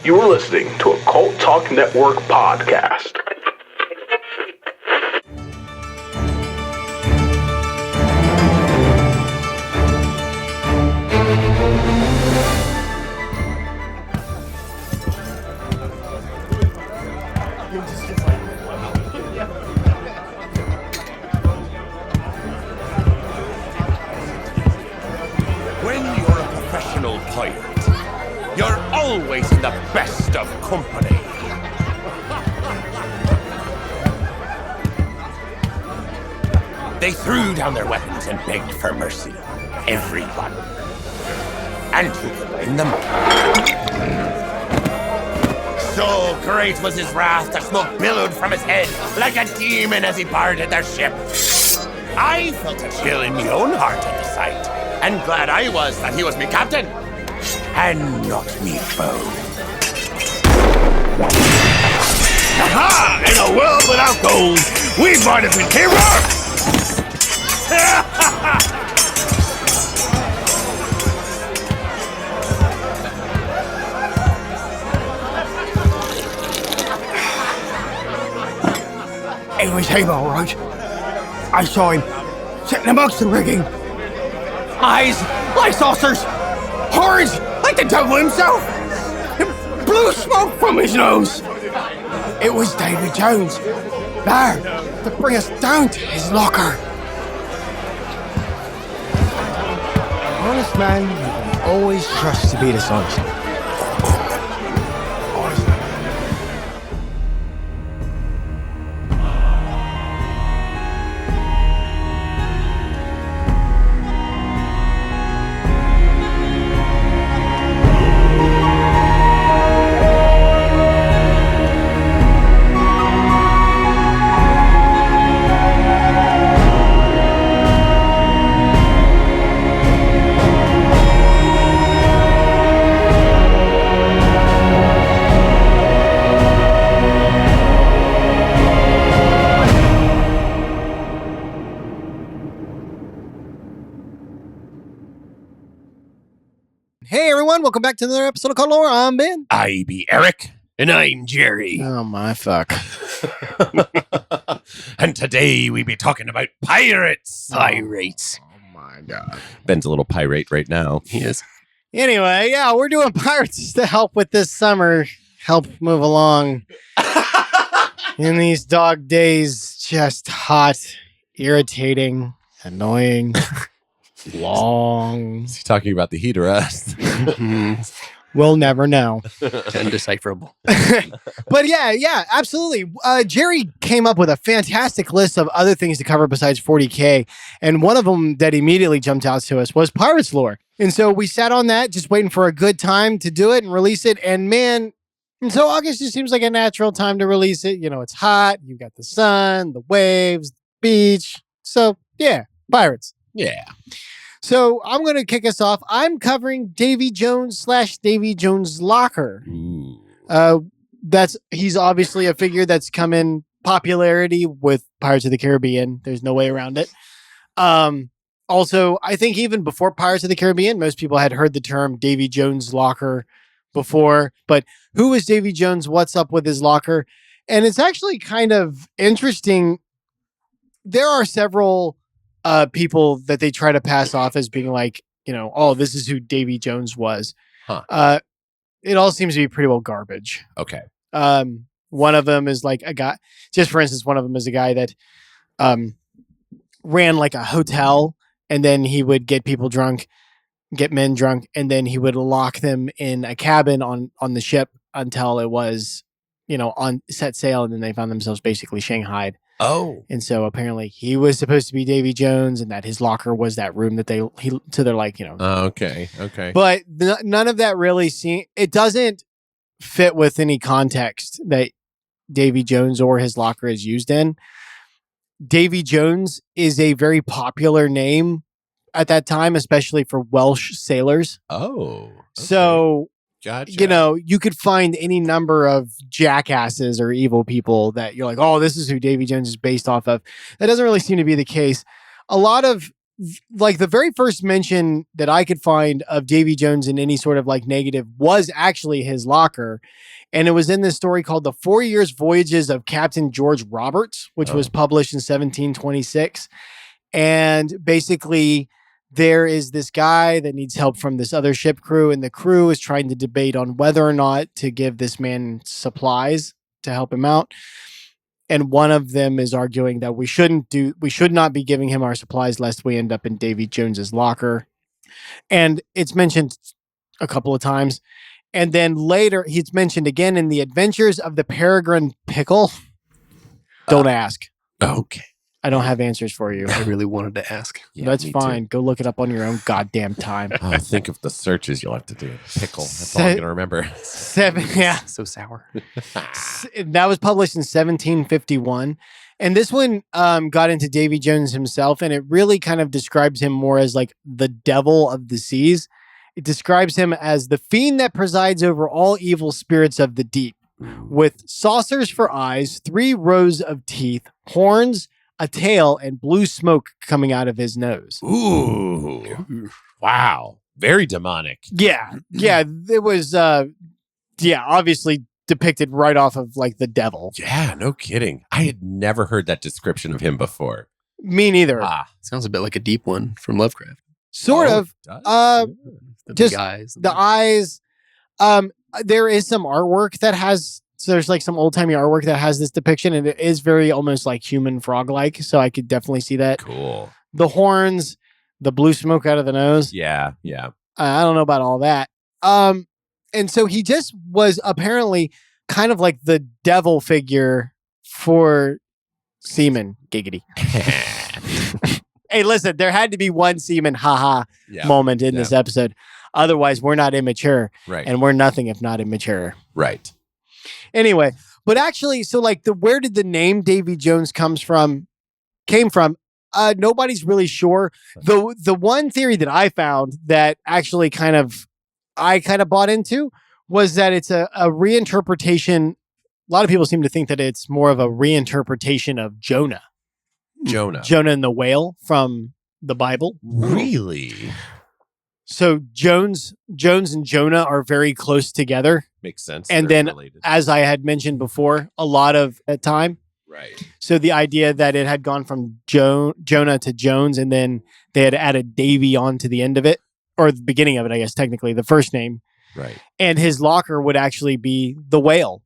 You are listening to a Cult Talk Network podcast. When you're a professional pirate, you're always in the best of company. They threw down their weapons and begged for mercy. Everyone. And who could blame them? So great was his wrath that smoke billowed from his head like a demon as he boarded their ship. I felt a chill in my own heart at the sight, and glad I was that he was me captain, and not me foe. Aha! In a world without gold, we might have been heroes! It was him, all right. I saw him sitting amongst the rigging. Eyes like saucers, horns like the devil himself, and blue smoke from his nose. It was Davy Jones, there to bring us down to his locker. Honest man, you can always trust to be dishonest. Hey everyone, welcome back to another episode of Cult Lore. I'm Ben. I be Eric, and I'm Jerry. Oh my fuck. And today we be talking about pirates. Pirates. Oh my god. Ben's a little pirate right now. He is. Anyway, yeah, we're doing pirates to help with this summer. Help move along. In these dog days, just hot, irritating, annoying, long. Is he talking about the heat arrest? We'll never know. Undecipherable. But yeah, absolutely. Jerry came up with a fantastic list of other things to cover besides 40K. And one of them that immediately jumped out to us was Pirates lore. And so we sat on that, just waiting for a good time to do it and release it. And man, and so August just seems like a natural time to release it. You know, it's hot. You got the sun, the waves, the beach. So yeah, pirates. Yeah. So I'm going to kick us off. I'm covering Davy Jones / Davy Jones Locker. He's obviously a figure that's come in popularity with Pirates of the Caribbean. There's no way around it. Also, I think even before Pirates of the Caribbean, most people had heard the term Davy Jones Locker before. But who is Davy Jones? What's up with his locker? And it's actually kind of interesting. There are several people that they try to pass off as being like, you know, oh, this is who Davy Jones was. Huh. It all seems to be pretty well garbage. Okay. One of them is like a guy, just for instance, one of them is a guy that ran like a hotel, and then he would get people drunk, get men drunk, and then he would lock them in a cabin on the ship until it was, you know, on set sail, and then they found themselves basically shanghaied. Oh. And so apparently he was supposed to be Davy Jones, and that his locker was that room that so they're like, you know. Okay. But none of that really it doesn't fit with any context that Davy Jones or his locker is used in. Davy Jones is a very popular name at that time, especially for Welsh sailors. Oh. Okay. So Gotcha. you know, you could find any number of jackasses or evil people that you're like, oh, this is who Davy Jones is based off of. That doesn't really seem to be the case. A lot of like the very first mention that I could find of Davy Jones in any sort of like negative was actually his locker. And it was in this story called The 4 Years Voyages of Captain George Roberts, which was published in 1726. And basically, there is this guy that needs help from this other ship crew, and the crew is trying to debate on whether or not to give this man supplies to help him out. And one of them is arguing that we should not be giving him our supplies lest we end up in Davy Jones's locker. And it's mentioned a couple of times. And then later, he's mentioned again in the Adventures of the Peregrine Pickle. Don't ask. Okay. I don't have answers for you. I really wanted to ask. Yeah, that's fine. Too. Go look it up on your own goddamn time. Think of the searches you'll have to do. Pickle. That's all I'm going to remember. 7, yeah. So sour. That was published in 1751. And this one got into Davy Jones himself, and it really kind of describes him more as like the devil of the seas. It describes him as the fiend that presides over all evil spirits of the deep, with saucers for eyes, 3 rows of teeth, horns, a tail, and blue smoke coming out of his nose. Ooh. Wow. Very demonic. Yeah. It was, obviously depicted right off of like the devil. Yeah, no kidding. I had never heard that description of him before. Me neither. Sounds a bit like a deep one from Lovecraft. Sort of. The just big eyes. The eyes. There is some artwork that has... So there's like some old-timey artwork that has this depiction, and it is very almost like human frog-like, so I could definitely see that. Cool. The horns, the blue smoke out of the nose. Yeah. I don't know about all that. And so he just was apparently kind of like the devil figure for seamen. Giggity. Hey, listen, there had to be one seaman moment in this episode. Otherwise, we're not immature. Right. And we're nothing if not immature. Right. Anyway, but actually, so like where did the name Davy Jones came from? Nobody's really sure. The one theory that I found that actually I bought into was that it's a reinterpretation. A lot of people seem to think that it's more of a reinterpretation of Jonah and the whale from the Bible. Really? So Jones and Jonah are very close together. Makes sense. And They're then, related. as I had mentioned before, a lot of time. Right. So the idea that it had gone from Jonah to Jones, and then they had added Davy onto the end of it, or the beginning of it, I guess, technically, the first name. Right. And his locker would actually be the whale.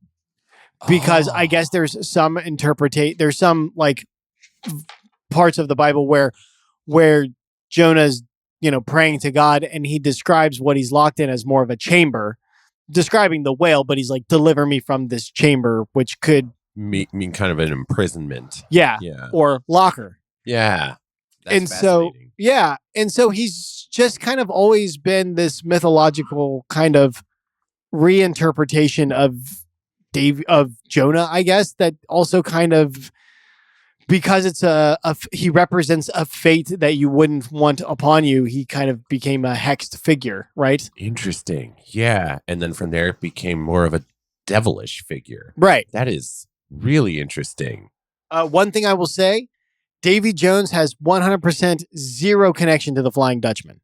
Because I guess there's some there's some like parts of the Bible where Jonah's praying to God, and he describes what he's locked in as more of a chamber, describing the whale, but he's like, deliver me from this chamber, which could mean kind of an imprisonment. Yeah. Or locker. Yeah. That's fascinating. And so he's just kind of always been this mythological kind of reinterpretation of Jonah, I guess, that also kind of, because it's he represents a fate that you wouldn't want upon you, he kind of became a hexed figure, right? Interesting. Yeah. And then from there, it became more of a devilish figure. Right. That is really interesting. One thing I will say, Davy Jones has 100% zero connection to the Flying Dutchman.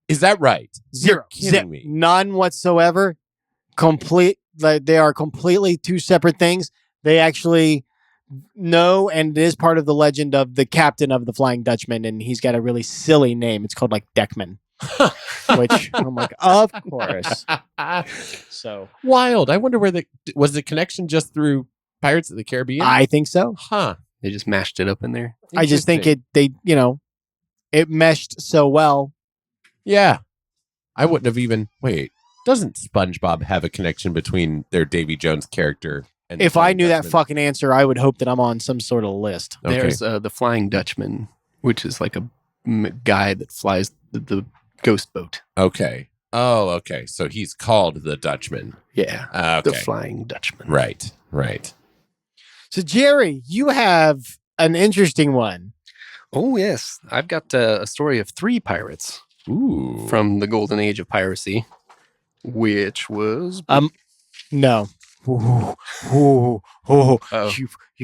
Is that right? Zero. You're kidding me. None whatsoever. They are completely two separate things. They actually know, and it is part of the legend of the captain of the Flying Dutchman, and he's got a really silly name. It's called like Deckman, which I'm like, of course. So wild. I wonder was the connection just through Pirates of the Caribbean? I think so. Huh. They just mashed it up in there. I just think it meshed so well. Yeah. I wouldn't have even, doesn't SpongeBob have a connection between their Davy Jones character? And if I knew that fucking answer, I would hope that I'm on some sort of list. Okay. There's the Flying Dutchman, which is like a guy that flies the ghost boat. Okay. Oh, okay. So he's called the Dutchman. Yeah. Okay. The Flying Dutchman. Right. So, Jerry, you have an interesting one. Oh, yes. I've got a story of 3 pirates. Ooh. From the golden age of piracy, which was... No. You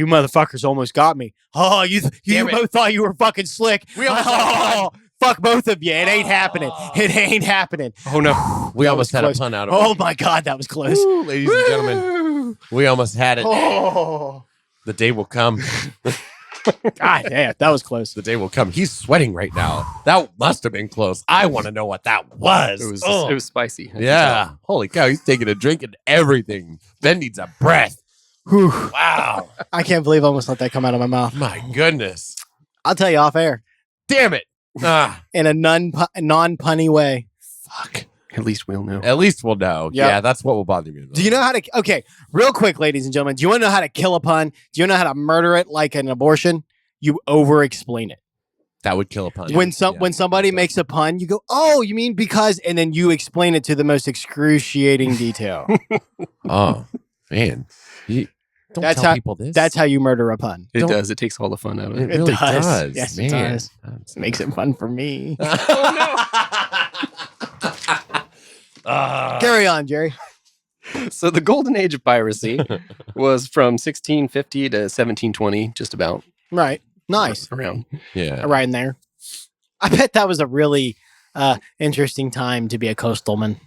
motherfuckers almost got me. Oh, you both thought you were fucking slick. We almost Fuck both of you. It ain't happening. It ain't happening. Oh no. We That almost was had a close. pun out of it. Oh my God, that was close. Woo, ladies and gentlemen, we almost had it. Oh. The day will come. God damn, that was close. The day will come. He's sweating right now. That must have been close. I want to know what that was. It was spicy. I can Yeah. Holy cow. He's taking a drink and everything. Ben needs a breath. Whew. Wow. I can't believe I almost let that come out of my mouth. My goodness. I'll tell you off air Damn it. Ah, in a non-punny way. fuck. tell. At least we'll know. At least we'll know. Yep. Yeah, that's what will bother me. Do you know how to? Okay, real quick, ladies and gentlemen. Do you want to know how to kill a pun? Do you know how to murder it like an abortion? You over-explain it. That would kill a pun. When somebody makes a pun, you go, "Oh, you mean because," and then you explain it to the most excruciating detail. Oh, man. Don't That's tell how- people this. That's how you murder a pun. It Don't- does. It takes all the fun out of It it. really does. does. Yes, it man. does. Makes it fun for me. Carry on, Jerry. So the golden age of piracy was from 1650 to 1720, just about Right. Nice. around. Yeah. Right in there. I bet that was a really interesting time to be a coastalman.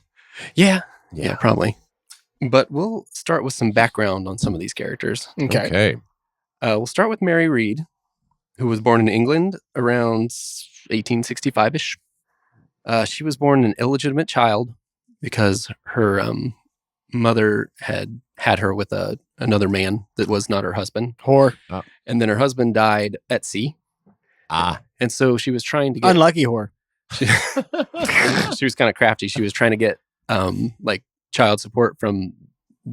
Yeah, probably. But we'll start with some background on some of these characters. Okay. We'll start with Mary Read, who was born in England around 1865-ish. She was born an illegitimate child because her mother had her with another man that was not her husband. Whore. And then her husband died at sea. And so she was trying to get... Unlucky whore. She was kind of crafty. She was trying to get like child support from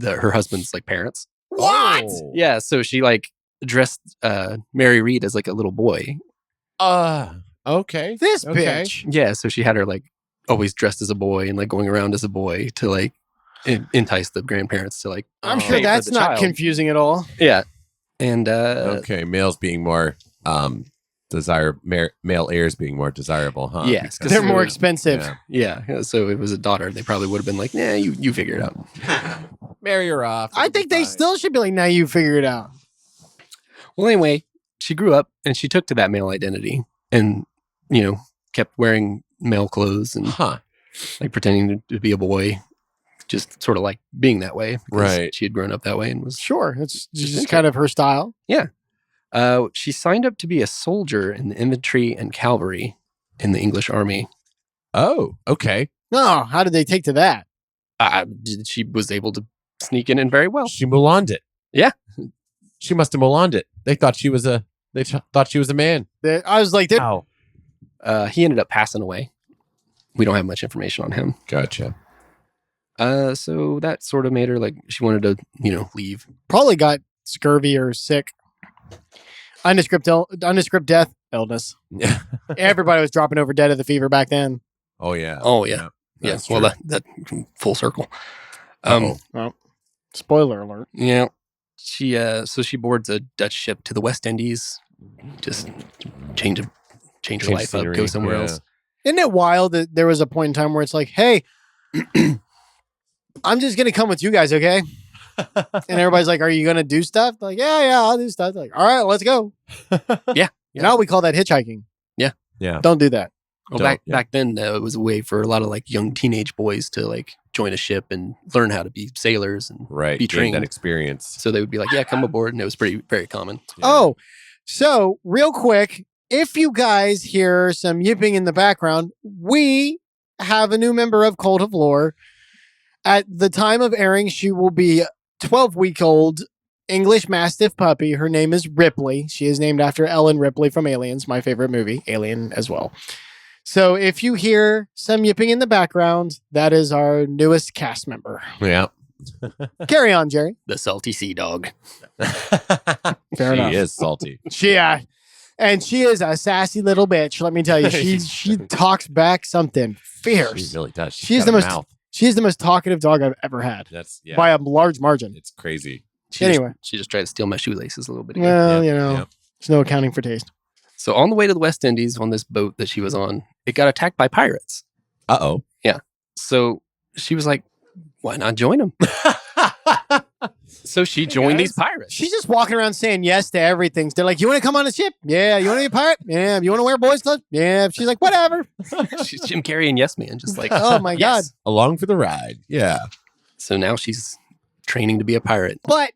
her husband's like parents. What? Oh. Yeah, so she like dressed Mary Read as like a little boy. Okay. This Okay. bitch. Yeah, so she had her like always dressed as a boy and like going around as a boy to like entice the grandparents to like. I'm Oh. sure pay for that's the not child. confusing at all. Yeah, and Okay. Males being more male heirs being more desirable, huh? Yes, Because- They're more expensive. Yeah. yeah, so if it was a daughter, they probably would have been like, "Nah, you figure it out." Marry her off. I think they still should be like, now you figure it out. Well, anyway, she grew up and she took to that male identity, and kept wearing male clothes and Huh. like pretending to be a boy, just sort of like being that way. because Right. She had grown up that way and was. Sure. It's just into kind of her style. She signed up to be a soldier in the infantry and cavalry in the English army. Oh, okay. No, how did they take to that? She was able to sneak in very well. She Mulan'd it. Yeah. She must have Mulan'd it. They thought she was a man. I was like, they're- Wow. He ended up passing away. We don't have much information on him. Gotcha. So that sort of made her like she wanted to, leave. probably got scurvy or sick. Undescript death, illness. Yeah. Everybody was dropping over dead of the fever back then. Oh yeah. Oh yeah. Yeah. That's Well, true. that full circle. Uh-oh. Spoiler alert. Yeah. She she boards a Dutch ship to the West Indies. Just change her life scenery, up, go somewhere yeah. else. Isn't it wild that there was a point in time where it's like, hey, I'm just going to come with you guys, okay? And everybody's like, are you going to do stuff? Like, yeah, I'll do stuff. Like, all right, let's go. Yeah. Now we call that hitchhiking. Yeah. Don't do that. Well, Don't, back then, it was a way for a lot of like young teenage boys to like join a ship and learn how to be sailors, and Right. be Gain that trained. experience. So they would be like, "Yeah, come aboard," and it was very common. Yeah. Oh, so real quick, if you guys hear some yipping in the background, we have a new member of Cult of Lore. At the time of airing, she will be 12-week-old English Mastiff puppy. Her name is Ripley. She is named after Ellen Ripley from Aliens, my favorite movie, Alien as well. So if you hear some yipping in the background, that is our newest cast member. Yeah. Carry on, Jerry. The salty sea dog. Fair enough. She is salty. And she is a sassy little bitch. Let me tell you, she talks back something fierce. She really does. She's got the a most mouth. She's the most talkative dog I've ever had That's by a large margin. It's crazy. Anyway. she just tried to steal my shoelaces a little bit ago. Well, Yeah, you know, yeah. there's no accounting for taste. So on the way to the West Indies on this boat that she was on, it got attacked by pirates. Uh-oh. So she was like, "Why not join them?" So she joined these guys. pirates. She's just walking around saying yes to everything. They're like, you want to come on a ship? Yeah. You want to be a pirate? Yeah. You want to wear boys' clothes? Yeah. She's like, whatever. She's Jim Carrey and Yes Man, just like, Oh my God. yes. Along for the ride. Yeah. So now she's training to be a pirate. But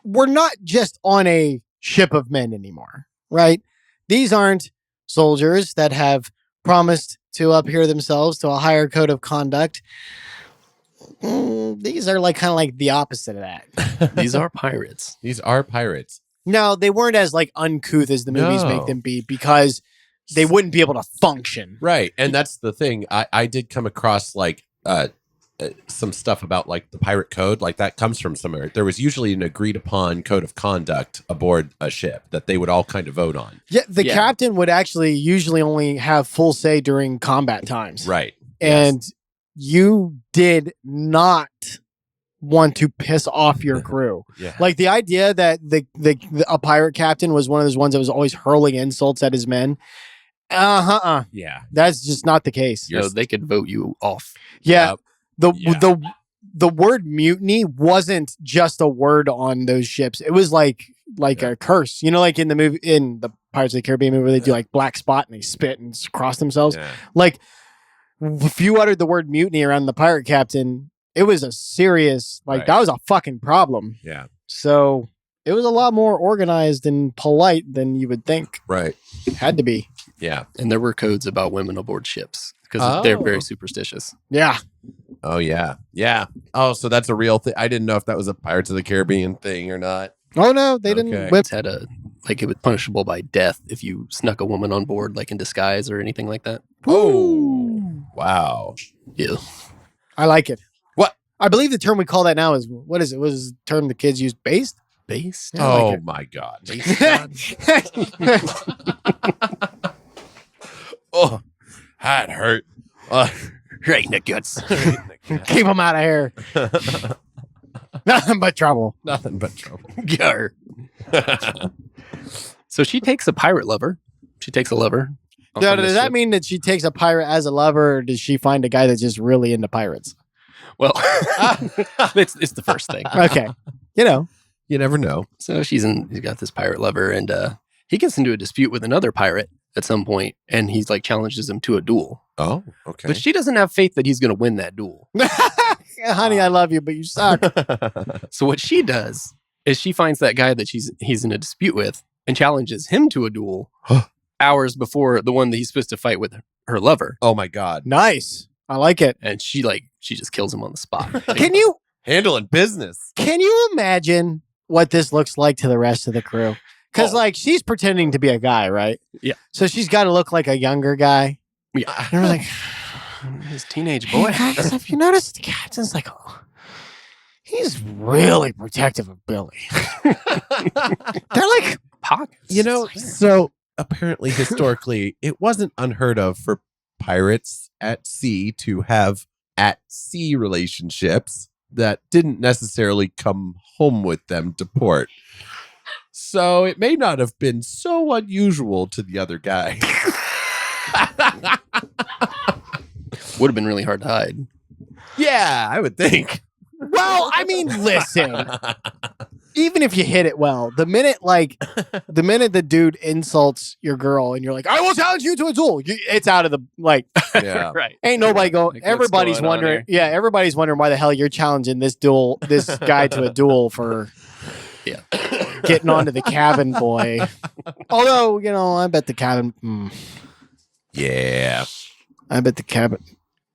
we're not just on a ship of men anymore, right? These aren't soldiers that have promised to uphear themselves to a higher code of conduct. These are like kind of like the opposite of that. These are pirates. These are pirates. No, they weren't as like uncouth as the movies make them be because they wouldn't be able to function. Right. And that's the thing. I did come across like some stuff about like the pirate code. Like that comes from somewhere. There was usually an agreed upon code of conduct aboard a ship that they would all kind of vote on. Yeah, the captain would actually usually only have full say during combat times. Right. And you did not want to piss off your crew. Yeah. Like the idea that a pirate captain was one of those ones that was always hurling insults at his men. Yeah. That's just not the case. So they could vote you off. Yeah. Yep. The word mutiny wasn't just a word on those ships. It was like a curse. You know, like in the movie, in the Pirates of the Caribbean movie, where they do like black spot and they spit and cross themselves. Yeah. Like if you uttered the word mutiny around the pirate captain, it was a serious, that was a fucking problem. Yeah. So it was a lot more organized and polite than you would think. Right. It had to be. Yeah. And there were codes about women aboard ships because they're very superstitious. Yeah. Oh, yeah. Yeah. Oh, so that's a real thing. I didn't know if that was a Pirates of the Caribbean thing or not. Oh, no, they didn't Okay. whip. It had it was punishable by death if you snuck a woman on board, like in disguise or anything like that. Oh, wow. Yeah. I like it. What? I believe the term we call that now is, what is it? What is the term the kids use? Based? Based? Yeah, I like Oh, it. my God. Oh, that hurt. Right in the guts. Keep them out of here. Nothing but trouble. Nothing but trouble. Gar. So she takes a pirate lover. She takes a lover. Now, does that mean that she takes a pirate as a lover, or does she find a guy that's just really into pirates? Well, it's the first thing. Okay. You know. You never know. So he's got this pirate lover, and he gets into a dispute with another pirate at some point, and he's like challenges him to a duel. Oh, okay. But she doesn't have faith that he's going to win that duel. Honey, I love you, but you suck. So what she does is she finds that guy that he's in a dispute with and challenges him to a duel hours before the one that he's supposed to fight with her lover. Oh, my God. Nice. I like it. And she just kills him on the spot. Can you Handling business. imagine what this looks like to the rest of the crew? Because she's pretending to be a guy, right? Yeah. So she's got to look like a younger guy. Yeah. And we're like, His teenage hey boy. guys, have you noticed the captain's like, he's really protective of Billy. They're like Pockets. You know, so apparently historically, it wasn't unheard of for pirates at sea to have at sea relationships that didn't necessarily come home with them to port. So it may not have been so unusual to the other guy. Would have been really hard to hide. Yeah, I would think. Well, I mean, listen. Even if you hit it well, the minute the dude insults your girl and you're like, I will challenge you to a duel, it's out of the Yeah. Right. ain't nobody going. Like, what's Everybody's going on wondering. here? Yeah, everybody's wondering why the hell you're challenging this guy to a duel for getting onto the cabin boy. Although, I bet the cabin. Yeah. I bet the cabin.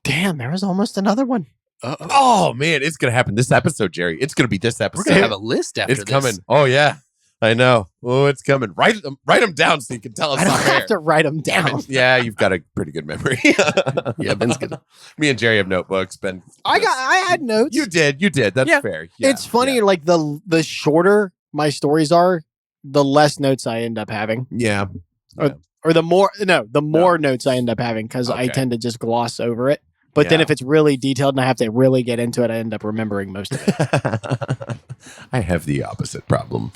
Damn, there was almost another one. Oh, man, it's going to happen this episode, Jerry. It's going to be this episode. We're going to have a list after It's this. coming. Oh, yeah. I know. Oh, it's coming. Write them down so you can tell us I don't on have air. to write them down. Yeah, you've got a pretty good memory. Yeah, Ben's good. Me and Jerry have notebooks. Ben, I had notes. You did. That's Yeah. fair. Yeah, It's funny, Yeah. like the shorter my stories are, the less notes I end up having. Yeah. Or the more notes I end up having because I Okay. tend to just gloss over it. But then Yeah. if it's really detailed and I have to really get into it, I end up remembering most of it. I have the opposite problem.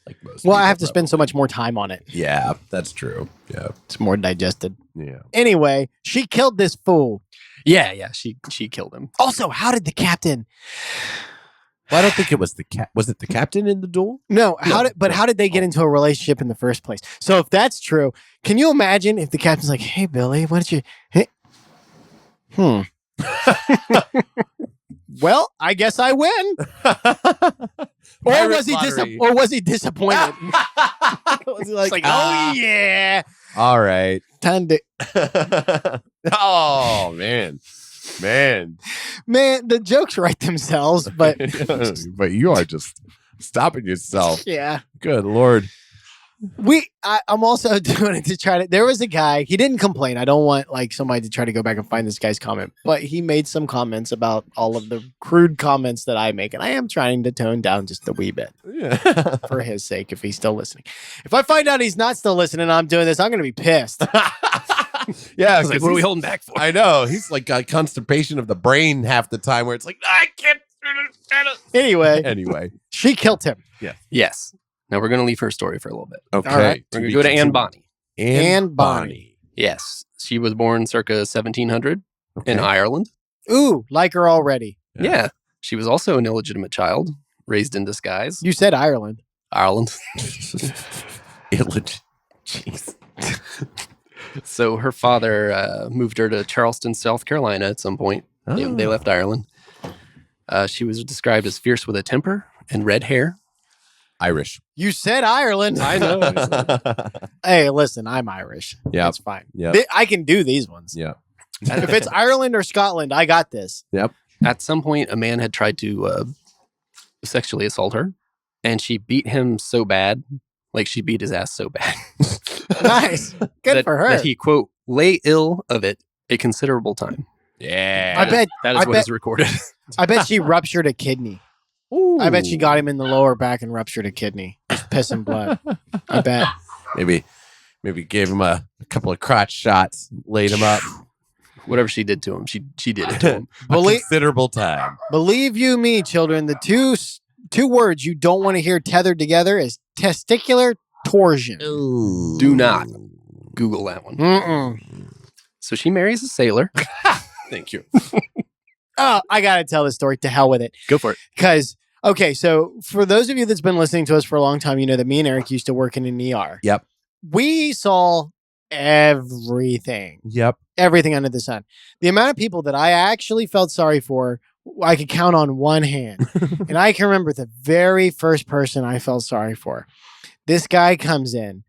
Like most. Well, I people have to spend so probably. much more time on it. Yeah, that's true. Yeah. It's more digested. Yeah. Anyway, she killed this fool. Yeah, she killed him. Also, how did the captain Well, I don't think it was the Was it the captain in the duel? No, how did they get into a relationship in the first place? So if that's true, can you imagine if the captain's like, "Hey Billy, why don't you Well, I guess I win. Or was he disappointed? Was he like, "Oh yeah. All right. Time to Oh, man. Man, the jokes write themselves, but but you are just stopping yourself. yeah. Good Lord. I'm also doing it to try to. There was a guy. He didn't complain. I don't want like somebody to try to go back and find this guy's comment, but he made some comments about all of the crude comments that I make, and I am trying to tone down just a wee bit Yeah. for his sake. If he's still listening, if I find out he's not still listening, I'm doing this. I'm going to be pissed. Yeah, Like, what are we holding back for? I know. He's like got constipation of the brain half the time where it's like, I can't. Anyway, she killed him. Yes. Now we're going to leave her story for a little bit. Okay. All right. We're going to go to Anne Bonny. Anne Bonny. Yes. She was born circa 1700 in Okay. Ireland. Ooh, like her already. Yeah. She was also an illegitimate child, raised in disguise. You said Ireland. Ireland. Jeez. So her father moved her to Charleston, South Carolina at some point. They left Ireland. She was described as fierce with a temper and red hair. Irish. You said Ireland. I know. Hey, listen, I'm Irish. Yeah. That's fine. Yeah. I can do these ones. Yeah. If it's Ireland or Scotland, I got this. Yep. At some point, a man had tried to sexually assault her, and she beat him so bad, like she beat his ass so bad. Nice. Good for her. That he, quote, lay ill of it a considerable time. Yeah. I bet What is recorded. I bet she ruptured a kidney. I bet she got him in the lower back and ruptured a kidney. Just pissing blood. I bet. Maybe gave him a couple of crotch shots, laid him up. Whatever she did to him, she did it to him. Considerable time. Believe you me, children, the two words you don't want to hear tethered together is testicular torsion. Do not Google that one. Mm-mm. So she marries a sailor. Thank you. Oh, I got to tell this story. To hell with it. Go for it. Because, okay, so for those of you that's been listening to us for a long time, you know that me and Eric used to work in an ER. Yep. We saw everything. Yep. Everything under the sun. The amount of people that I actually felt sorry for, I could count on one hand. And I can remember the very first person I felt sorry for. This guy comes in.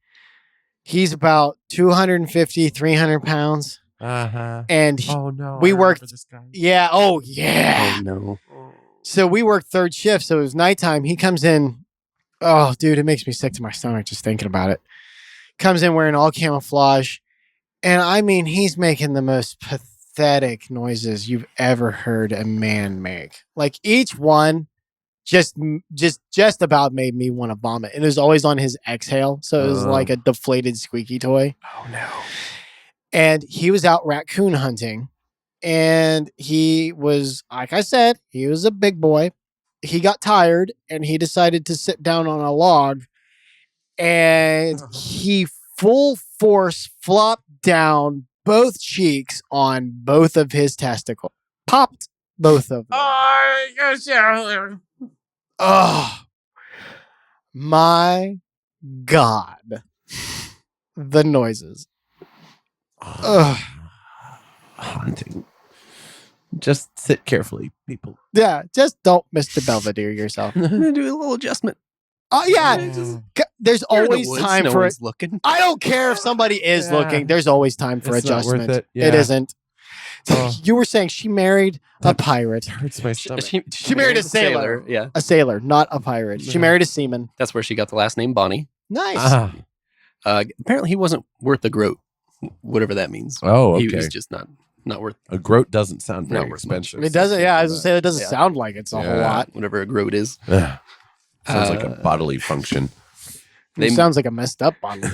He's about 250, 300 pounds. Uh-huh. And no. we I worked- remember this guy. yeah, oh yeah. Oh, no. So we worked third shift. So it was nighttime. He comes in. Oh, dude, it makes me sick to my stomach just thinking about it. Comes in wearing all camouflage. And I mean, he's making the most pathetic noises you've ever heard a man make. Like each one just about made me want to vomit. And it was always on his exhale. So it was like a deflated squeaky toy. Oh, no. And he was out raccoon hunting. And he was, like I said, he was a big boy. He got tired and he decided to sit down on a log. And he full force flopped down both cheeks on both of his testicles. Popped both of them. Oh, my God. The noises. Ugh. Hunting. Just sit carefully, people. Yeah, just don't Mr. Belvedere yourself. I'm going to do a little adjustment. Oh, yeah. There's You're in the always woods, time no for it. one's looking. I don't care if somebody is Yeah. looking. There's always time for It's not worth adjustment. it. Yeah. It isn't. Oh. You were saying she married a pirate. Hurts my stomach. She married a sailor. Yeah. A sailor, not a pirate. She married a seaman. That's where she got the last name Bonny. Nice. Apparently he wasn't worth a groat, whatever that means. Oh, okay. He was just not worth A groat doesn't sound very Not worth much. expensive. It doesn't, yeah, I was going to say, it doesn't Yeah. sound like it's a whole Yeah. lot. whatever a groat is. Ugh. Sounds like a bodily function. They- It sounds like a messed up bottle.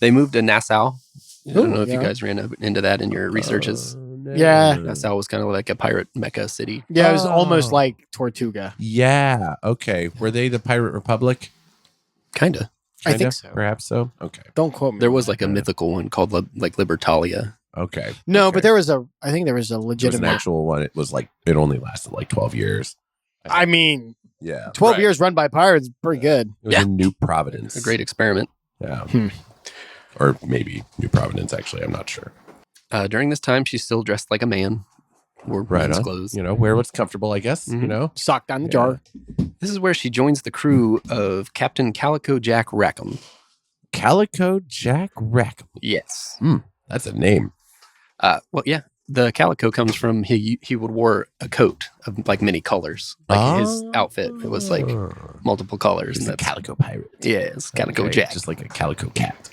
They moved to Nassau. I don't Ooh, know if you yeah. guys ran into that in your researches. Yeah. Nassau was kind of like a pirate mecca city. Yeah, it was Oh. almost like Tortuga. Yeah. Okay. Were they the Pirate Republic? Kind of. I Kinda? think so. Perhaps so. Okay. Don't quote me. There was like a mythical one called like Libertalia. Okay. No, Okay. but there was a, I think there was a There was an legitimate. actual one. It was like, it only lasted like 12 years. I mean, Yeah. 12 right. years run by pirates, pretty good. It was in New Providence. A great experiment. Yeah. Or maybe New Providence, actually. I'm not sure. During this time, she's still dressed like a man. Wore Right men's on. clothes. Wear what's comfortable, I guess. Sock down the jar. This is where she joins the crew of Captain Calico Jack Rackham. Calico Jack Rackham. Yes. That's a name. Well, yeah. The calico comes from he would wear a coat of like many colors. Like his outfit, it was like multiple colors. He's a calico pirate. Yeah, it's Calico Okay, Jack. Just like a calico cat.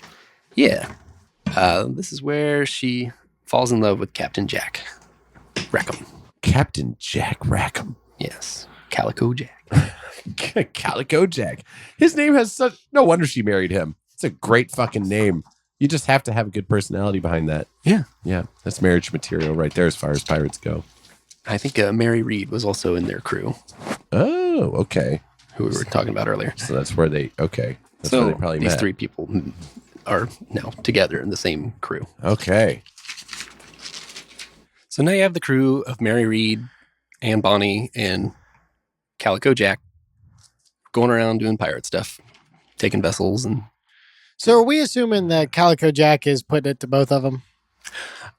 Yeah. This is where she falls in love with Captain Jack Rackham. Captain Jack Rackham. Yes. Calico Jack. Calico Jack. His name has such... No wonder she married him. It's a great fucking name. You just have to have a good personality behind that. Yeah. Yeah. That's marriage material right there as far as pirates go. I think Mary Reed was also in their crew, Oh, okay. who we were talking about earlier. So that's where they... Okay. That's So where they probably these met. three people are now together in the same crew. Okay. So now you have the crew of Mary Reed and Bonny and Calico Jack going around doing pirate stuff, taking vessels. And So are we assuming that Calico Jack is putting it to both of them?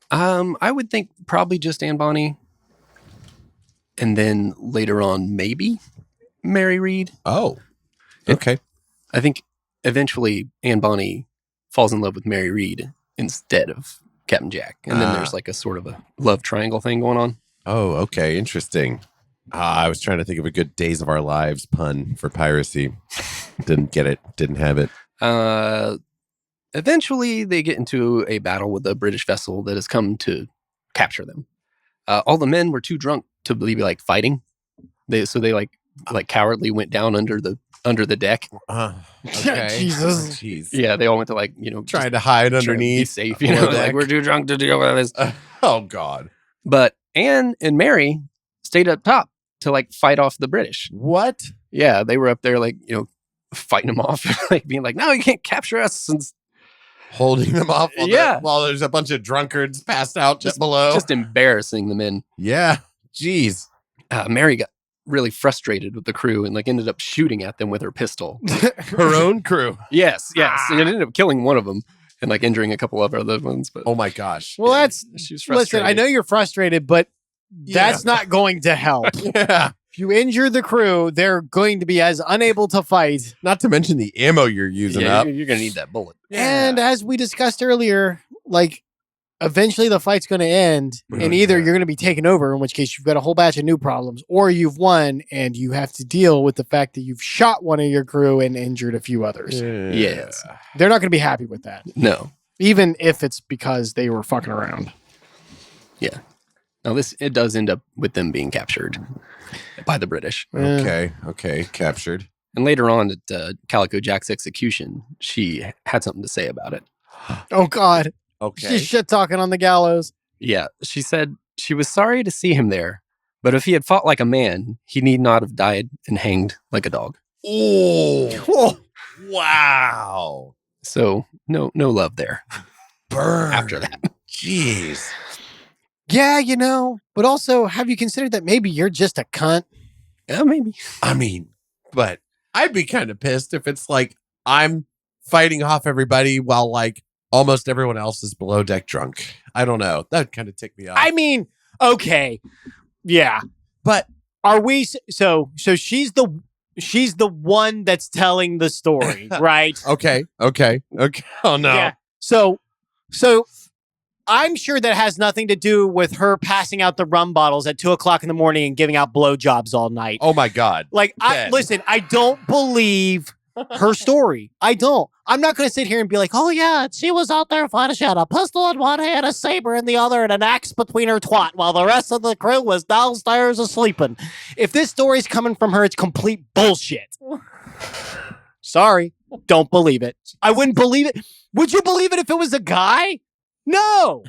I would think probably just Anne Bonny. And then later on, maybe Mary Reed. Oh. Okay. I think eventually Anne Bonny falls in love with Mary Reed instead of Captain Jack. And then there's like a sort of a love triangle thing going on. Oh, okay. Interesting. I was trying to think of a good Days of Our Lives pun for piracy. Didn't get it. Didn't have it. Eventually, they get into a battle with a British vessel that has come to capture them. All the men were too drunk to be like fighting. They like cowardly went down under the deck. Okay. Jesus. Jeez. Yeah, they all went to Trying to hide trying to be underneath. safe. below Like deck. we're too drunk to deal with this. Oh, God. But Anne and Mary stayed up top to like fight off the British. What? Yeah, they were up there fighting them off, like being like, "No, you can't capture us." And Holding them off Yeah. while there's a bunch of drunkards passed out just below. just embarrassing the men. Yeah. Jeez. Mary got really frustrated with the crew and ended up shooting at them with her pistol. Her own crew. Yes. And it ended up killing one of them and injuring a couple of other ones. But Oh, my gosh. Well, that's... she was Listen, frustrated. I know you're frustrated, but that's not going to help. Yeah. If you injure the crew, they're going to be as unable to fight. Not to mention the ammo you're using Yeah, up. you're gonna need that bullet. And as we discussed earlier, eventually the fight's going to end, and either you're going to be taken over, in which case you've got a whole batch of new problems, or you've won and you have to deal with the fact that you've shot one of your crew and injured a few others. Yes. They're not going to be happy with that, No. even if it's because they were fucking around. Yeah. Now it does end up with them being captured by the British. Okay. Captured. And later on at Calico Jack's execution, she had something to say about it. Oh, God. Okay. She's shit talking on the gallows. Yeah, she said she was sorry to see him there, but if he had fought like a man, he need not have died and hanged like a dog. Oh. Wow. So no love there Burn. after that. Jeez. Yeah, but also, have you considered that maybe you're just a cunt? Yeah, maybe. I mean, but I'd be kind of pissed if it's I'm fighting off everybody while almost everyone else is below deck drunk. I don't know. That'd kind of tick me off. I mean, okay. Yeah. but Are we so she's the one that's telling the story, right? okay. Oh no. Yeah. So I'm sure that has nothing to do with her passing out the rum bottles at 2:00 in the morning and giving out blowjobs all night. Oh my God. Ben. Listen, I don't believe her story. I don't. I'm not going to sit here and be like, oh yeah, she was out there fighting. She had a pistol in one hand, a saber in the other, and an axe between her twat, while the rest of the crew was downstairs sleeping. If this story's coming from her, it's complete bullshit. Sorry, don't believe it. I wouldn't believe it. Would you believe it if it was a guy? No.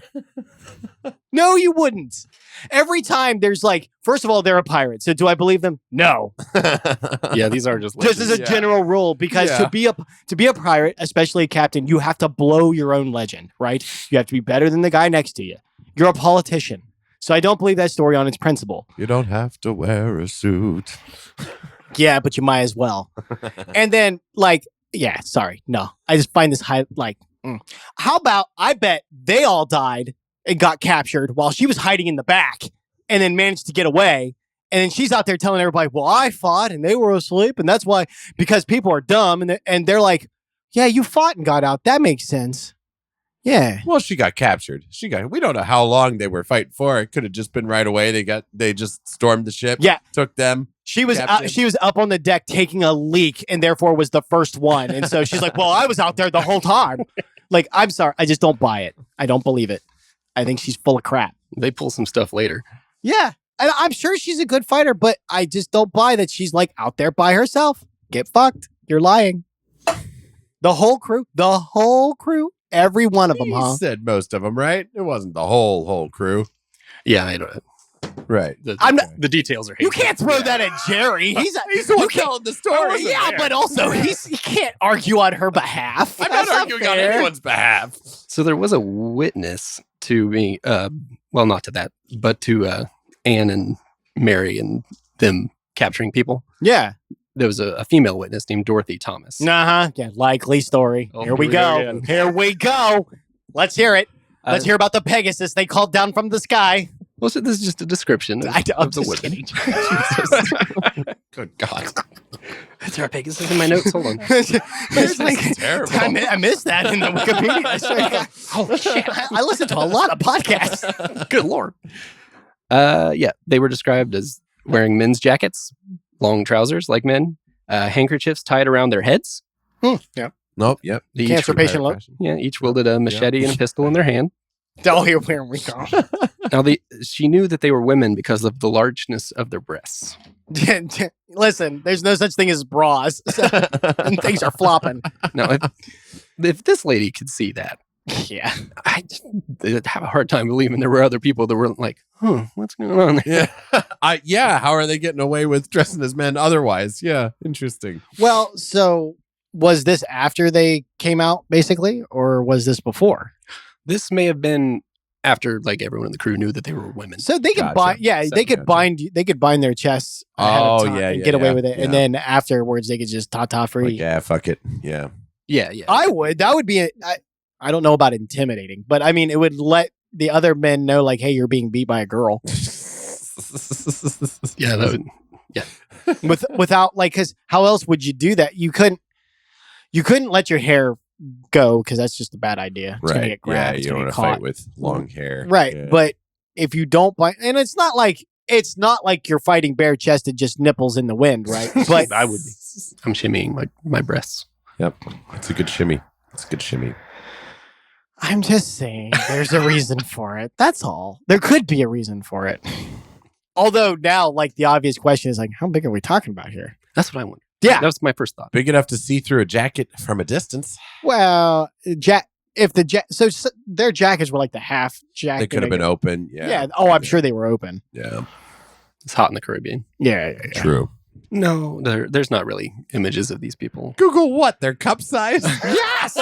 No, you wouldn't. Every time there's first of all, they're a pirate. So do I believe them? No. Yeah, these are just Just as a legends. general rule, because Yeah. to be a pirate, especially a captain, you have to blow your own legend, right? You have to be better than the guy next to you. You're a politician. So I don't believe that story on its principle. You don't have to wear a suit. Yeah, but you might as well. And then, like, yeah, sorry. No, I just find this How about I bet they all died and got captured while she was hiding in the back and then managed to get away. And then she's out there telling everybody, well, I fought and they were asleep. And that's why, because people are dumb. And they're like, yeah, you fought and got out. That makes sense. Yeah. Well, she got captured. We don't know how long they were fighting for. It could have just been right away. They just stormed the ship. Yeah. Took them. She was up on the deck taking a leak and therefore was the first one. And so she's like, well, I was out there the whole time. Like, I'm sorry. I just don't buy it. I don't believe it. I think she's full of crap. They pull some stuff later. Yeah. And I'm sure she's a good fighter, but I just don't buy that she's like out there by herself. Get fucked. You're lying. The whole crew, every one of them, huh? You said most of them, right? It wasn't the whole crew. Yeah, I don't. Right. The details are. You can't throw that at Jerry. He's the one telling the story. Yeah, but also he can't argue on her behalf. I'm not arguing on anyone's behalf. So there was a witness to me. Well, not to that, but to Anne and Mary and them capturing people. Yeah. There was a female witness named Dorothy Thomas. Yeah, likely story. Oh, Here we go. Here we go. Let's hear it. Let's hear about the Pegasus they called down from the sky. Well, so this is just a description of the women. Good God. Is there a Pegasus in my notes? Hold on. This is terrible. I missed that in the Wikipedia. Oh, shit. I listened to a lot of podcasts. Good Lord. Yeah, they were described as wearing men's jackets, long trousers like men, handkerchiefs tied around their heads. Yeah. Nope. Yep. Cancer patient look. Yeah, each wielded a machete and a pistol in their hand. Oh, here we go. Now, she knew that they were women because of the largeness of their breasts. Listen, there's no such thing as bras, and things are flopping. Now, if this lady could see that, yeah, I have a hard time believing there were other people that were like, what's going on there? Yeah. How are they getting away with dressing as men otherwise? Yeah, interesting. Well, so was this after they came out, basically, or was this before? This may have been after, like, everyone in the crew knew that they were women. So they could bind, they could bind their chests ahead of time and get away with it, and then afterwards they could just ta free. Like, yeah, fuck it. Yeah. I would. That would be. I don't know about intimidating, but I mean, it would let the other men know, like, hey, you're being beat by a girl. Yeah, that would. Yeah. Without, like, because how else would you do that? You couldn't let your hair go because that's just a bad idea. It's gonna get grabbed. Yeah, you don't want to fight with long hair. Right. Yeah. But if you don't bind, and it's not like you're fighting bare chested, just nipples in the wind, right? But I would be. I'm shimmying my breasts. Yep. It's a good shimmy. I'm just saying there's a reason for it. That's all. There could be a reason for it. Although now, like, the obvious question is, like, how big are we talking about here? That's what I wonder. Yeah. That was my first thought. Big enough to see through a jacket from a distance. Well, so their jackets were like the half jacket. They could have been open. Yeah. Yeah. Oh, I'm sure they were open. Yeah. It's hot in the Caribbean. Yeah. True. No, there's not really images of these people. Google what? They're cup size? Yes!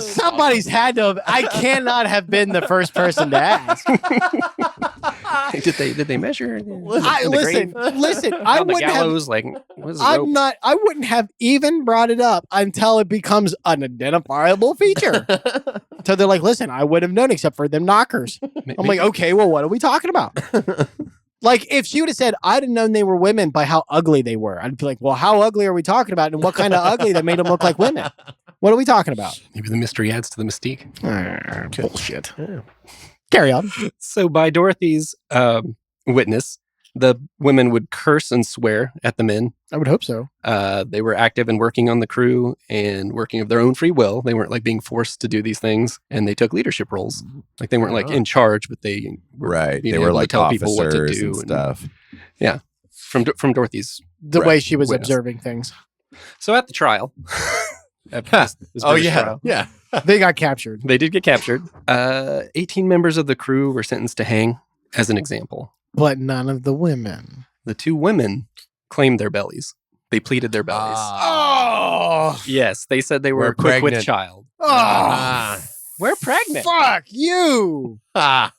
Somebody's had to have. I cannot have been the first person to ask. Did they measure? Listen. I wouldn't gallows, have. I wouldn't have even brought it up until it becomes an identifiable feature. So they're like, "Listen, I would have known except for them knockers." I'm like, "Okay, well, what are we talking about?" Like, if she would have said, "I'd have known they were women by how ugly they were," I'd be like, "Well, how ugly are we talking about, and what kind of ugly that made them look like women?" What are we talking about? Maybe the mystery adds to the mystique. Bullshit. Yeah. Carry on. So by Dorothy's witness, the women would curse and swear at the men. I would hope so. They were active and working on the crew and working of their own free will. They weren't like being forced to do these things, and they took leadership roles. Like, they weren't like in charge, but they were They were like to tell officers people what to do and stuff. Yeah, from Dorothy's way she was witness. observing things. So at the trial. Yeah. They got captured. They did get captured. 18 members of the crew were sentenced to hang as an example. But none of the women. The 2 women claimed their bellies. They pleaded their bellies. Oh! Yes, they said they were We're equipped with pregnant. child. Oh! We're pregnant. Fuck you. Ah.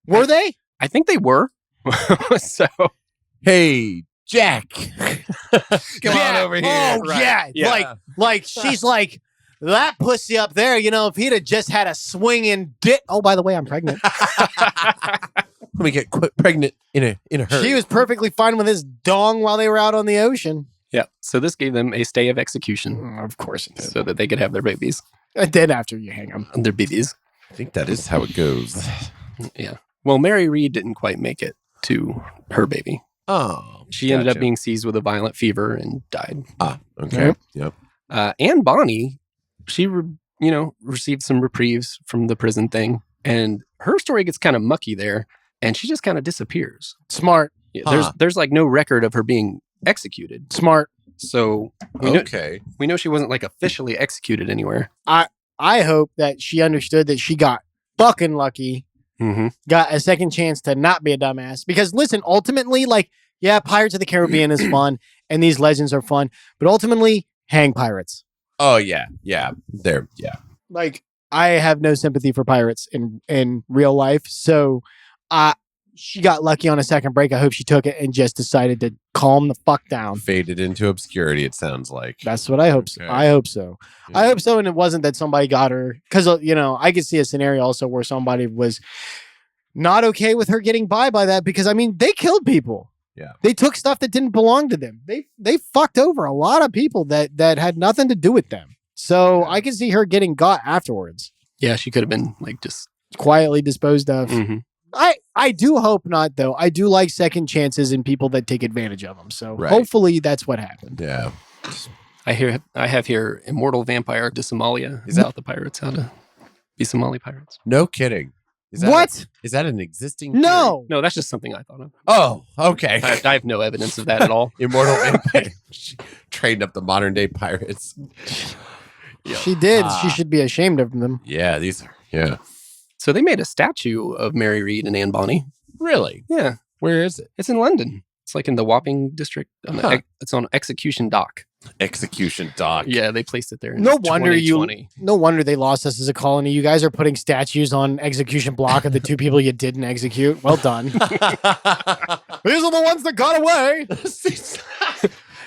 Were they? I think they were. So Hey, Jack. Come on over here. Oh, yeah. Like she's like, that pussy up there, if he'd have just had a swinging dick. Oh, by the way, I'm pregnant. Let me get pregnant in a hurry. She was perfectly fine with his dong while they were out on the ocean. yeah. So this gave them a stay of execution, Of course it did. so that they could have their babies. And then after you hang them. Their babies. I think that is how it goes. Yeah. Well, Mary Reed didn't quite make it to her baby. Oh. She ended up being seized with a violent fever and died. Ah, okay. Yep. And Bonny, she, received some reprieves from the prison thing. And her story gets kind of mucky there. And she just kind of disappears. Smart. Yeah, there's like no record of her being executed. Smart. So we know she wasn't like officially executed anywhere. I hope that she understood that she got fucking lucky, got a second chance to not be a dumbass. Because listen, ultimately, Pirates of the Caribbean is fun and these legends are fun, but ultimately, hang pirates. Oh, yeah. Yeah. There. Yeah. Like, I have no sympathy for pirates in real life. So she got lucky on a second break. I hope she took it and just decided to calm the fuck down. Faded into obscurity, it sounds like. That's what I hope. Okay. I hope so. Yeah. I hope so. And it wasn't that somebody got her. Because, I could see a scenario also where somebody was not okay with her getting by that. Because, they killed people. Yeah. They took stuff that didn't belong to them. They fucked over a lot of people that had nothing to do with them. So I can see her getting got afterwards. Yeah, she could have been just quietly disposed of. Mm-hmm. I do hope not, though. I do like second chances in people that take advantage of them. So hopefully that's what happened. Yeah. I have here Immortal Vampire to Somalia. Is that the pirates? How to be Somali pirates? No kidding. Is that an existing? No. No, that's just something I thought of. Oh, okay. I have no evidence of that at all. Immortal Vampire. Trained up the modern day pirates. Yeah. She did. She should be ashamed of them. Yeah, these are. Yeah. So they made a statue of Mary Reed and Anne Bonny. Really? Yeah. Where is it? It's in London. It's like in the Wapping district. It's on Execution Dock. Execution Dock. Yeah, they placed it there. No wonder they lost us as a colony. You guys are putting statues on execution block of the two people you didn't execute. Well done. These are the ones that got away.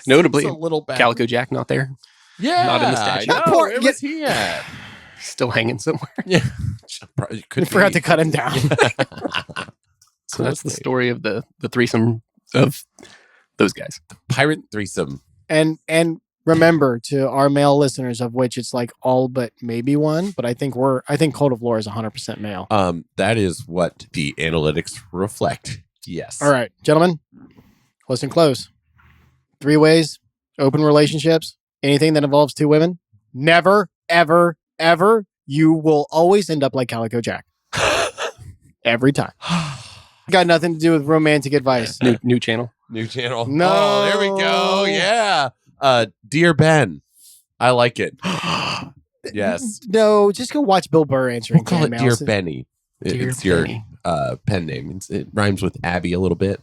Notably, a little bad. Calico Jack not there. Yeah, not in the statue. Where was he at? Still hanging somewhere. Yeah, probably could. Forgot to cut him down. So that's the story of the threesome of those guys. The pirate threesome. And remember, to our male listeners, of which it's like all but maybe one, but I think Code of Lore is 100% male. That is what the analytics reflect. Yes. All right, gentlemen, listen close. 3 ways, open relationships, anything that involves 2 women. Never, ever, ever. You will always end up like Calico Jack. Every time. Got nothing to do with romantic advice. New channel. New channel. No. Oh, there we go. Yeah. Dear Ben. I like it. Yes. No, just go watch Bill Burr answering. We'll call it Dear Benny. Dear It's your Benny. pen name. It rhymes with Abby a little bit.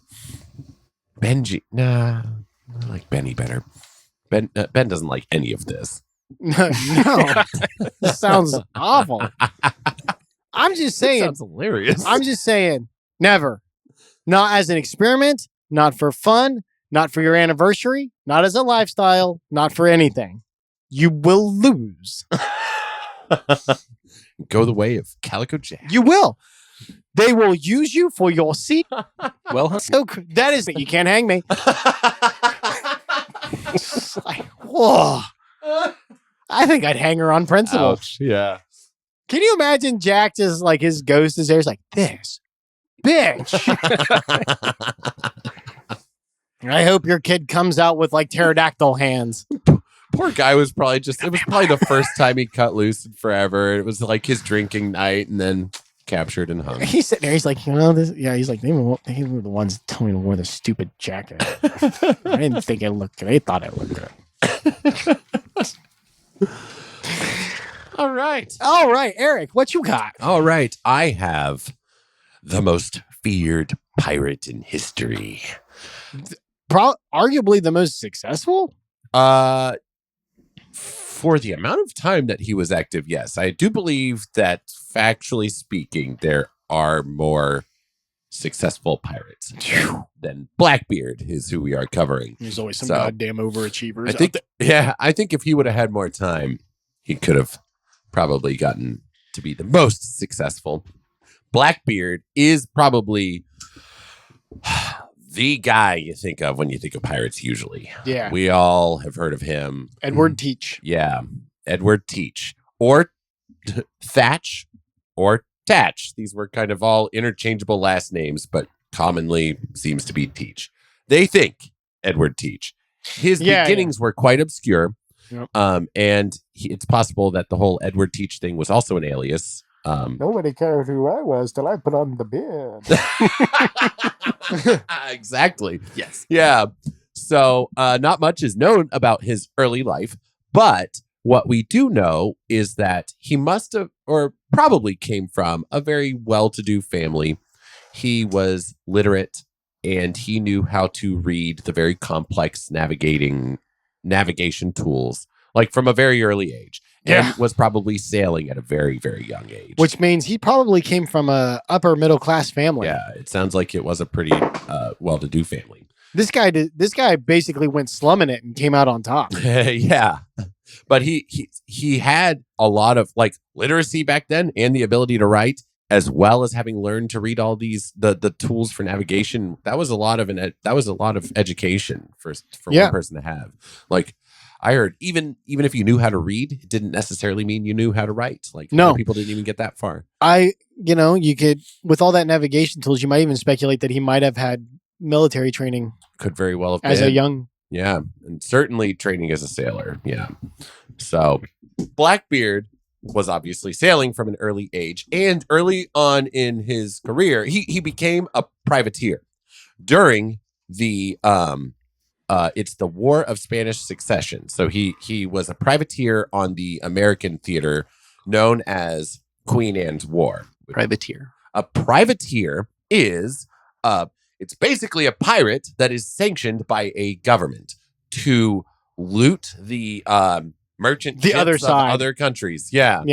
Benji. Nah. I like Benny better. Ben doesn't like any of this. No. This sounds awful. I'm just saying. Sounds hilarious. I'm just saying. Never. Not as an experiment. Not for fun. Not for your anniversary. Not as a lifestyle. Not for anything. You will lose. Go the way of Calico Jack. You will. They will use you for your seat. Well, So that is it. You can't hang me. Whoa. I think I'd hang her on principle. Ouch. Yeah. Can you imagine Jack just like his ghost is there? He's like, this bitch. I hope your kid comes out with like pterodactyl hands. Poor guy was probably it was probably the first time he cut loose in forever. It was like his drinking night and then captured and hung. He's sitting there. He's like, this. Yeah, he's like, they were the ones that told me to wear the stupid jacket. I didn't think it looked good. They thought it looked good. All right. Eric, what you got? All right. I have the most feared pirate in history. Arguably the most successful? For the amount of time that he was active, yes, I do believe that, factually speaking, there are more successful pirates than Blackbeard is who we are covering. There's always some So, goddamn overachievers. I think, I think if he would have had more time, he could have probably gotten to be the most successful. Blackbeard is probably the guy you think of when you think of pirates, usually. Yeah. We all have heard of him. Edward Teach. Yeah. Edward Teach. Or Thatch. Or Tatch. These were kind of all interchangeable last names, but commonly seems to be Teach. They think Edward Teach. His beginnings were quite obscure. Yep. And it's possible that the whole Edward Teach thing was also an alias. Nobody cared who I was till I put on the beard. Exactly. Yes. Yeah. So not much is known about his early life, but what we do know is that he must have, or probably came from, a very well-to-do family. He was literate, and he knew how to read the very complex navigation tools, like from a very early age. And was probably sailing at a very, very young age. Which means he probably came from a upper middle class family. Yeah, it sounds like it was a pretty well-to-do family. This guy basically went slumming it and came out on top. Yeah, but he had a lot of like literacy back then and the ability to write, as well as having learned to read all these the tools for navigation. That was a lot of education for one person to have. Like, I heard even if you knew how to read, it didn't necessarily mean you knew how to write. Like, no, people didn't even get that far. You could, with all that navigation tools, you might even speculate that he might have had military training. Could very well have as been. a young. Yeah, and certainly training as a sailor. Yeah. So Blackbeard was obviously sailing from an early age, and early on in his career, he became a privateer during the it's the War of Spanish Succession. So he was a privateer on the American theater known as Queen Anne's War. Privateer. A privateer is it's basically a pirate that is sanctioned by a government to loot the merchant ships other side. of other countries. Yeah.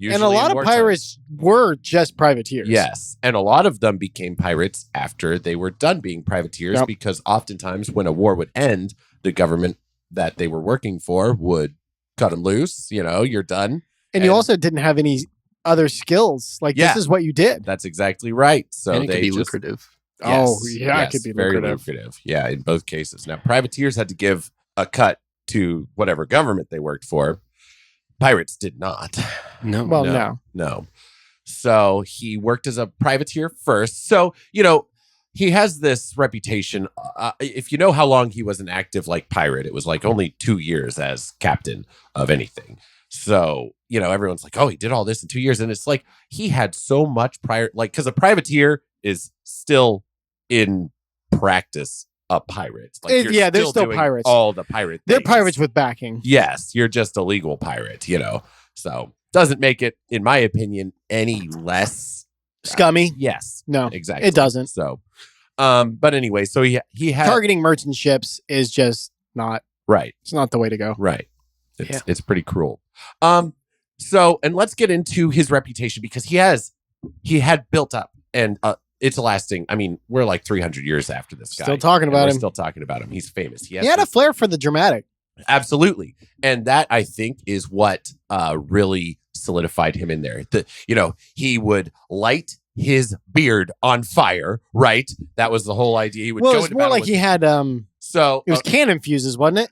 And a lot of pirates were just privateers. Yes. And a lot of them became pirates after they were done being privateers, because oftentimes when a war would end, the government that they were working for would cut them loose. You're done. And you also didn't have any other skills. Like, this is what you did. That's exactly right. So and it could be lucrative. It could be very lucrative. Yeah, in both cases. Now, privateers had to give a cut to whatever government they worked for. Pirates did not. No. Well, No. So he worked as a privateer first. So, he has this reputation. If you know how long he was an active pirate, it was only 2 years as captain of anything. So, everyone's like, oh, he did all this in 2 years. And it's like, he had so much prior, because a privateer is still in practice a pirate. They're still pirates. All the pirate They're things. pirates with backing. Yes, you're just a legal pirate, So doesn't make it, in my opinion, any less scummy. Yes. No, exactly. it doesn't. So, but anyway, so he had targeting merchant ships is just not right. It's not the way to go. Right. It's pretty cruel. So, and let's get into his reputation, because he had built up, and it's lasting. I mean, we're 300 years after this guy. Still talking about him. Still talking about him. He's famous. He had a flair for the dramatic. Absolutely. And that, I think, is what really solidified him in there. He would light his beard on fire, right? That was the whole idea. He would well, go it's into more battle like he had so it was cannon fuses, wasn't it?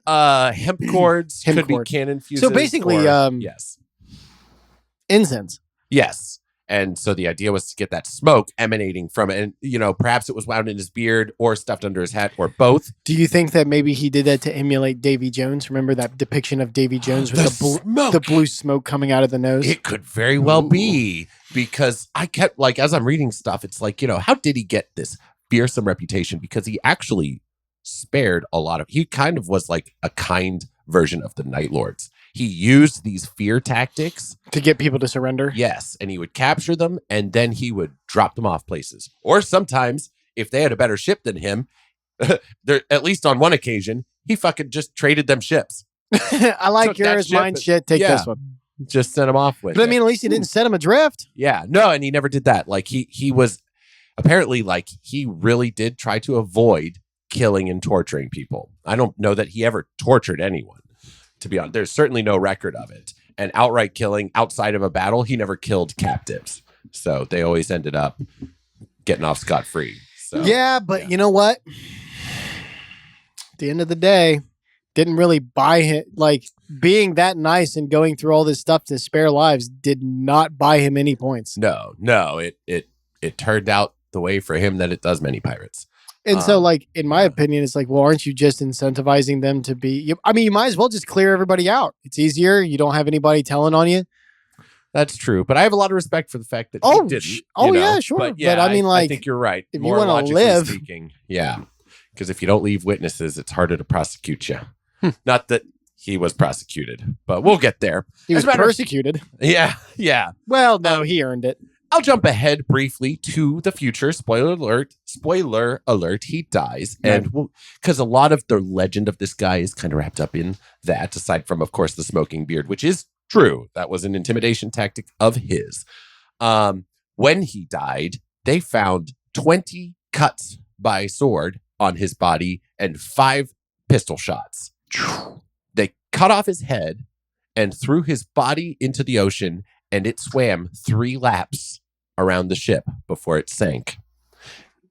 Hemp cords could be cannon fuses. So basically yes. Incense. Yes. And so the idea was to get that smoke emanating from it. And, perhaps it was wound in his beard or stuffed under his hat or both. Do you think that maybe he did that to emulate Davy Jones? Remember that depiction of Davy Jones with the blue smoke coming out of the nose? It could very well be, because I kept, as I'm reading stuff, it's how did he get this fearsome reputation? Because he actually spared a lot of, he kind of was a kind version of the Night Lords. He used these fear tactics to get people to surrender. Yes. And he would capture them, and then he would drop them off places. Or sometimes, if they had a better ship than him, at least on one occasion, he fucking just traded them ships. I like Took that yours, ship mine and- shit. Take yeah. this one. Just sent him off with But I it. mean, at least he didn't set him adrift. Yeah, no, and he never did that. Like he was apparently like he really did try to avoid killing and torturing people. I don't know that he ever tortured anyone, to be honest. There's certainly no record of it. And outright killing outside of a battle, he never killed captives. So they always ended up getting off scot-free. So Yeah, but you know what? At the end of the day, didn't really buy him. Like, being that nice and going through all this stuff to spare lives did not buy him any points. No, it turned out the way for him that it does many pirates. And so, like, in my opinion, it's like, well, aren't you just incentivizing them to be? You might as well just clear everybody out. It's easier. You don't have anybody telling on you. That's true, but I have a lot of respect for the fact that he didn't. Yeah, sure. But, But I mean, like, I think you're right. if you More wanna logically live- speaking, yeah, because if you don't leave witnesses, it's harder to prosecute you. Not that he was prosecuted, but we'll get there. He was As a matter of- persecuted. Yeah. Well, no, he earned it. I'll jump ahead briefly to the future. Spoiler alert, he dies. And because a lot of the legend of this guy is kind of wrapped up in that, aside from, of course, the smoking beard, which is true. That was an intimidation tactic of his. When he died, they found 20 cuts by sword on his body and 5 pistol shots. They cut off his head and threw his body into the ocean, and it swam 3 laps around the ship before it sank.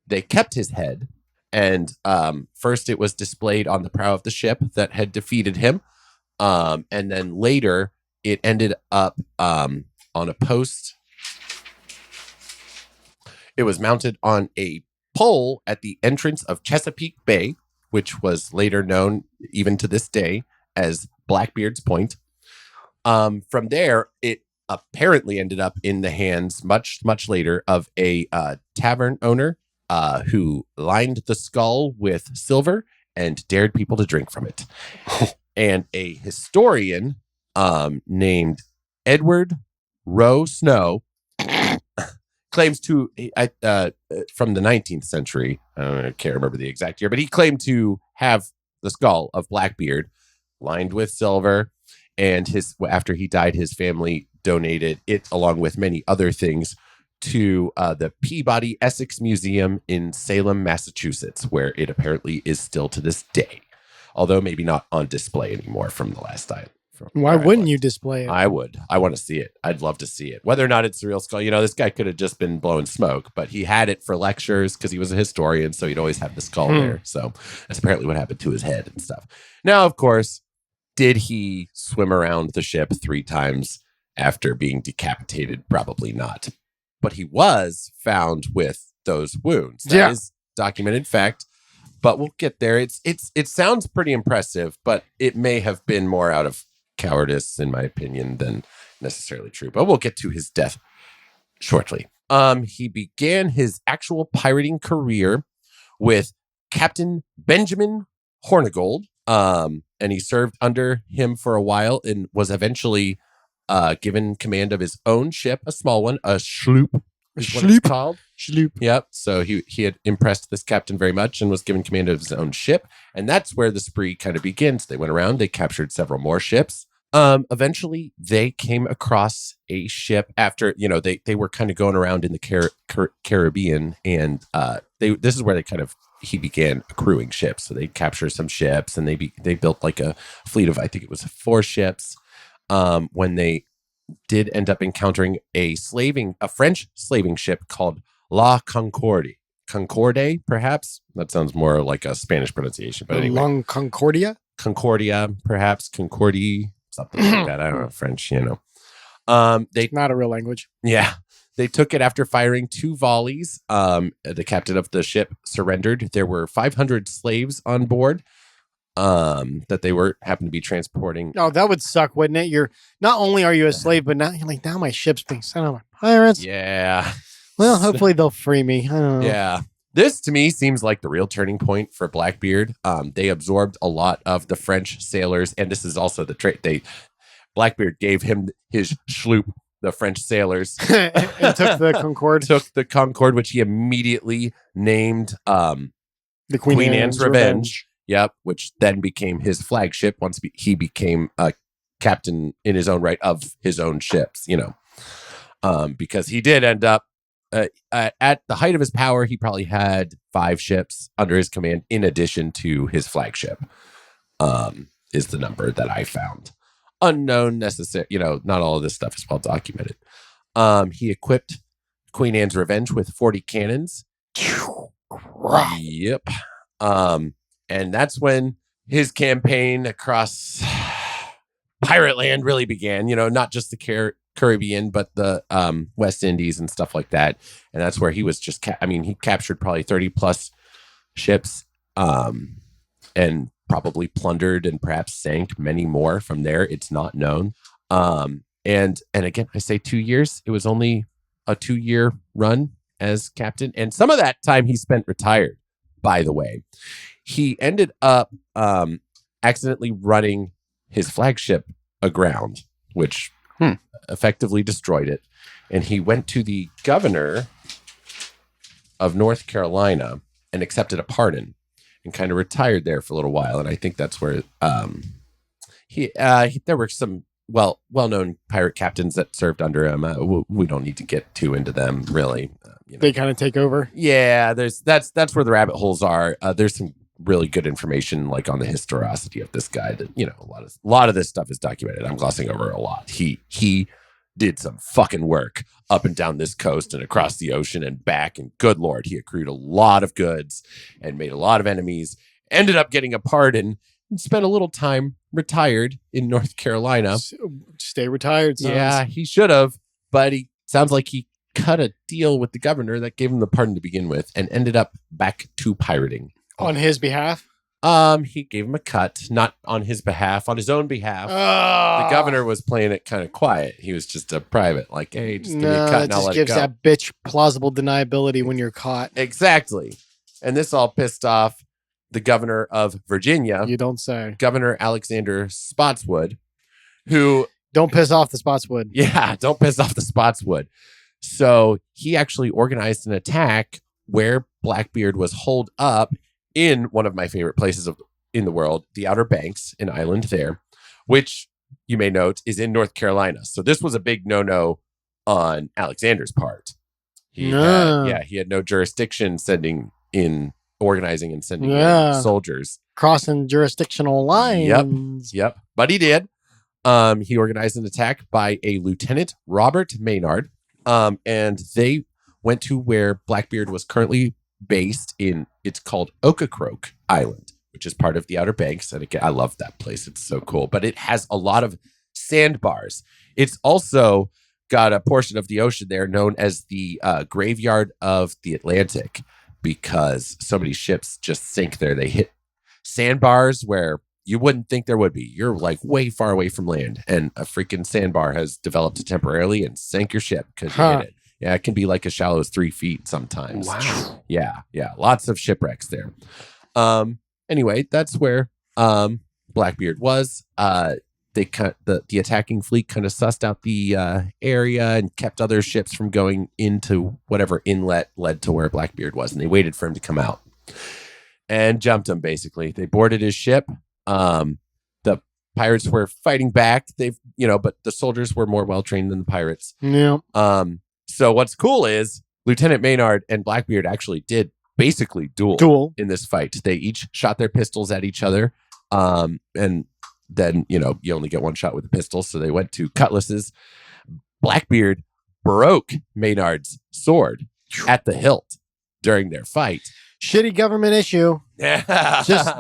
They kept his head, and first it was displayed on the prow of the ship that had defeated him, and then later it ended up on a post. It was mounted on a pole at the entrance of Chesapeake Bay, which was later known, even to this day, as Blackbeard's Point. From there, it apparently ended up in the hands much, much later of a tavern owner who lined the skull with silver and dared people to drink from it. And a historian named Edward Rowe Snow claims to, from the 19th century, I can't remember the exact year, but he claimed to have the skull of Blackbeard lined with silver. And after he died, his family donated it, along with many other things, to the Peabody Essex Museum in Salem, Massachusetts, where it apparently is still to this day, although maybe not on display anymore from the last time. Why wouldn't you display it? I would. I want to see it. I'd love to see it. Whether or not it's the real skull, this guy could have just been blowing smoke, but he had it for lectures because he was a historian, so he'd always have the skull there. So that's apparently what happened to his head and stuff. Now, of course, did he swim around the ship 3 times after being decapitated? Probably not. But he was found with those wounds. That is documented fact. But we'll get there. It sounds pretty impressive, but it may have been more out of cowardice, in my opinion, than necessarily true. But we'll get to his death shortly. He began his actual pirating career with Captain Benjamin Hornigold. And he served under him for a while and was eventually given command of his own ship, a small one, a sloop. Called sloop. Yep. So he had impressed this captain very much and was given command of his own ship. And that's where the spree kind of begins. They went around, they captured several more ships. Eventually they came across a ship after, they were kind of going around in the Caribbean, and this is where he began accruing ships. So they captured some ships, and they built like a fleet of, I think it was 4 ships. When they did end up encountering a French slaving ship called La Concorde, perhaps. That sounds more like a Spanish pronunciation, but anyway. Long Concordia, perhaps Concordie, something like that. I don't know French, not a real language. Yeah. They took it after firing 2 volleys. The captain of the ship surrendered. There were 500 slaves on board that they happened to be transporting. Oh, that would suck, wouldn't it? You're not only are you a slave, but now you're like, now my ship's being sent on by pirates. Yeah. Well, hopefully they'll free me. I don't know. Yeah. This to me seems like the real turning point for Blackbeard. They absorbed a lot of the French sailors, and this is also the trait. Blackbeard gave him his sloop, the French sailors, and took the Concorde. Took the Concorde, which he immediately named the Queen Anne's Revenge. Yep, which then became his flagship once he became a captain in his own right of his own ships, because he did end up at the height of his power, he probably had 5 ships under his command in addition to his flagship, is the number that I found. Unknown necessary, not all of this stuff is well documented. He equipped Queen Anne's Revenge with 40 cannons. Yep. And that's when his campaign across pirate land really began, not just the Caribbean, but the West Indies and stuff like that. And that's where he was just, he captured probably 30 plus ships, and probably plundered and perhaps sank many more from there. It's not known. And again, I say 2 years. It was only a 2-year run as captain. And some of that time he spent retired, by the way. He ended up accidentally running his flagship aground, which effectively destroyed it. And he went to the governor of North Carolina and accepted a pardon and kind of retired there for a little while. And I think that's where there were some well-known pirate captains that served under him. We don't need to get too into them, really. They kind of take over. Yeah, that's where the rabbit holes are. There's some really good information, like on the historicity of this guy. That a lot of this stuff is documented. I'm glossing over a lot. He did some fucking work up and down this coast and across the ocean and back. And good Lord, he accrued a lot of goods and made a lot of enemies. Ended up getting a pardon and spent a little time retired in North Carolina. Stay retired, sons. Yeah, he should have, but he sounds like he cut a deal with the governor that gave him the pardon to begin with and ended up back to pirating. On his behalf? He gave him a cut, not on his behalf, on his own behalf. The governor was playing it kind of quiet. He was just a private, like, hey, just give me a cut and I'll let it go. It just gives that bitch plausible deniability when you're caught. Exactly. And this all pissed off the governor of Virginia. You don't say. Governor Alexander Spotswood, who... Don't piss off the Spotswood. Yeah, don't piss off the Spotswood. So he actually organized an attack where Blackbeard was holed up in one of my favorite places in the world, the Outer Banks, an island there, which you may note is in North Carolina. So this was a big no-no on Alexander's part. He had no jurisdiction organizing and sending in soldiers. Crossing jurisdictional lines. Yep. But he did. He organized an attack by a Lieutenant Robert Maynard. And they went to where Blackbeard was currently based in, it's called Ocracoke Island, which is part of the Outer Banks. And again, I love that place. It's so cool, but it has a lot of sandbars. It's also got a portion of the ocean there known as the graveyard of the Atlantic, because so many ships just sink there. They hit sandbars where you wouldn't think there would be. You're like way far away from land, and a freaking sandbar has developed temporarily and sank your ship because you hit it. Yeah, it can be like as shallow as 3 feet sometimes. Wow. Yeah. Lots of shipwrecks there. Anyway, that's where Blackbeard was. They the attacking fleet kind of sussed out the area and kept other ships from going into whatever inlet led to where Blackbeard was, and they waited for him to come out and jumped him. Basically, they boarded his ship. The pirates were fighting back. But the soldiers were more well trained than the pirates. Yeah. So what's cool is Lieutenant Maynard and Blackbeard actually did basically duel in this fight. They each shot their pistols at each other. And then, you only get one shot with a pistol. So they went to cutlasses. Blackbeard broke Maynard's sword at the hilt during their fight. Shitty government issue. Yeah. Just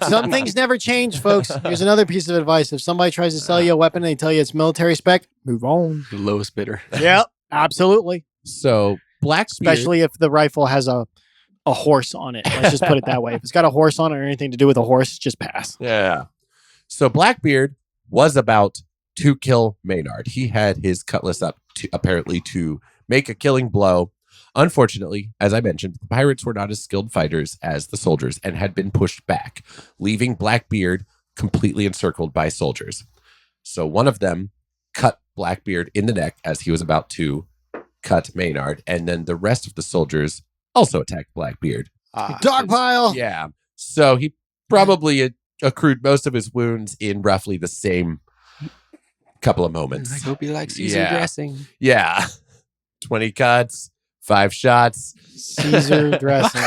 some things never change, folks. Here's another piece of advice. If somebody tries to sell you a weapon and they tell you it's military spec, move on. The lowest bidder. Yeah, absolutely. So Blackbeard, especially if the rifle has a horse on it. Let's just put it that way. If it's got a horse on it or anything to do with a horse, just pass. Yeah. So Blackbeard was about to kill Maynard. He had his cutlass up apparently to make a killing blow. Unfortunately, as I mentioned, the pirates were not as skilled fighters as the soldiers and had been pushed back, leaving Blackbeard completely encircled by soldiers. So one of them cut Blackbeard in the neck as he was about to cut Maynard, and then the rest of the soldiers also attacked Blackbeard. Dogpile! Yeah. So he probably accrued most of his wounds in roughly the same couple of moments. I hope he likes Caesar Yeah. dressing. Yeah. 20 cuts, 5 shots. Caesar dressing.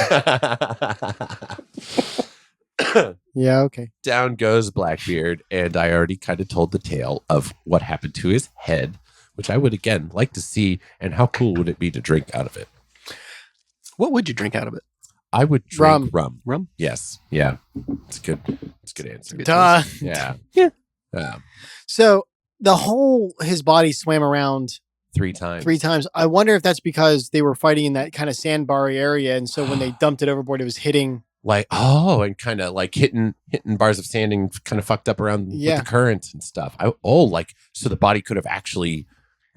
Yeah, okay. Down goes Blackbeard, and I already kind of told the tale of what happened to his head, which I would again like to see, and how cool would it be to drink out of it? What would you drink out of it? I would drink rum. Rum? Yes. Yeah. It's a good answer. Good Duh. Yeah. Yeah. So his body swam around 3 times. 3 times. I wonder if that's because they were fighting in that kind of sandbar area, and so when they dumped it overboard, it was hitting. Like, and kind of like hitting bars of sand and kind of fucked up around with the current and stuff. So the body could have actually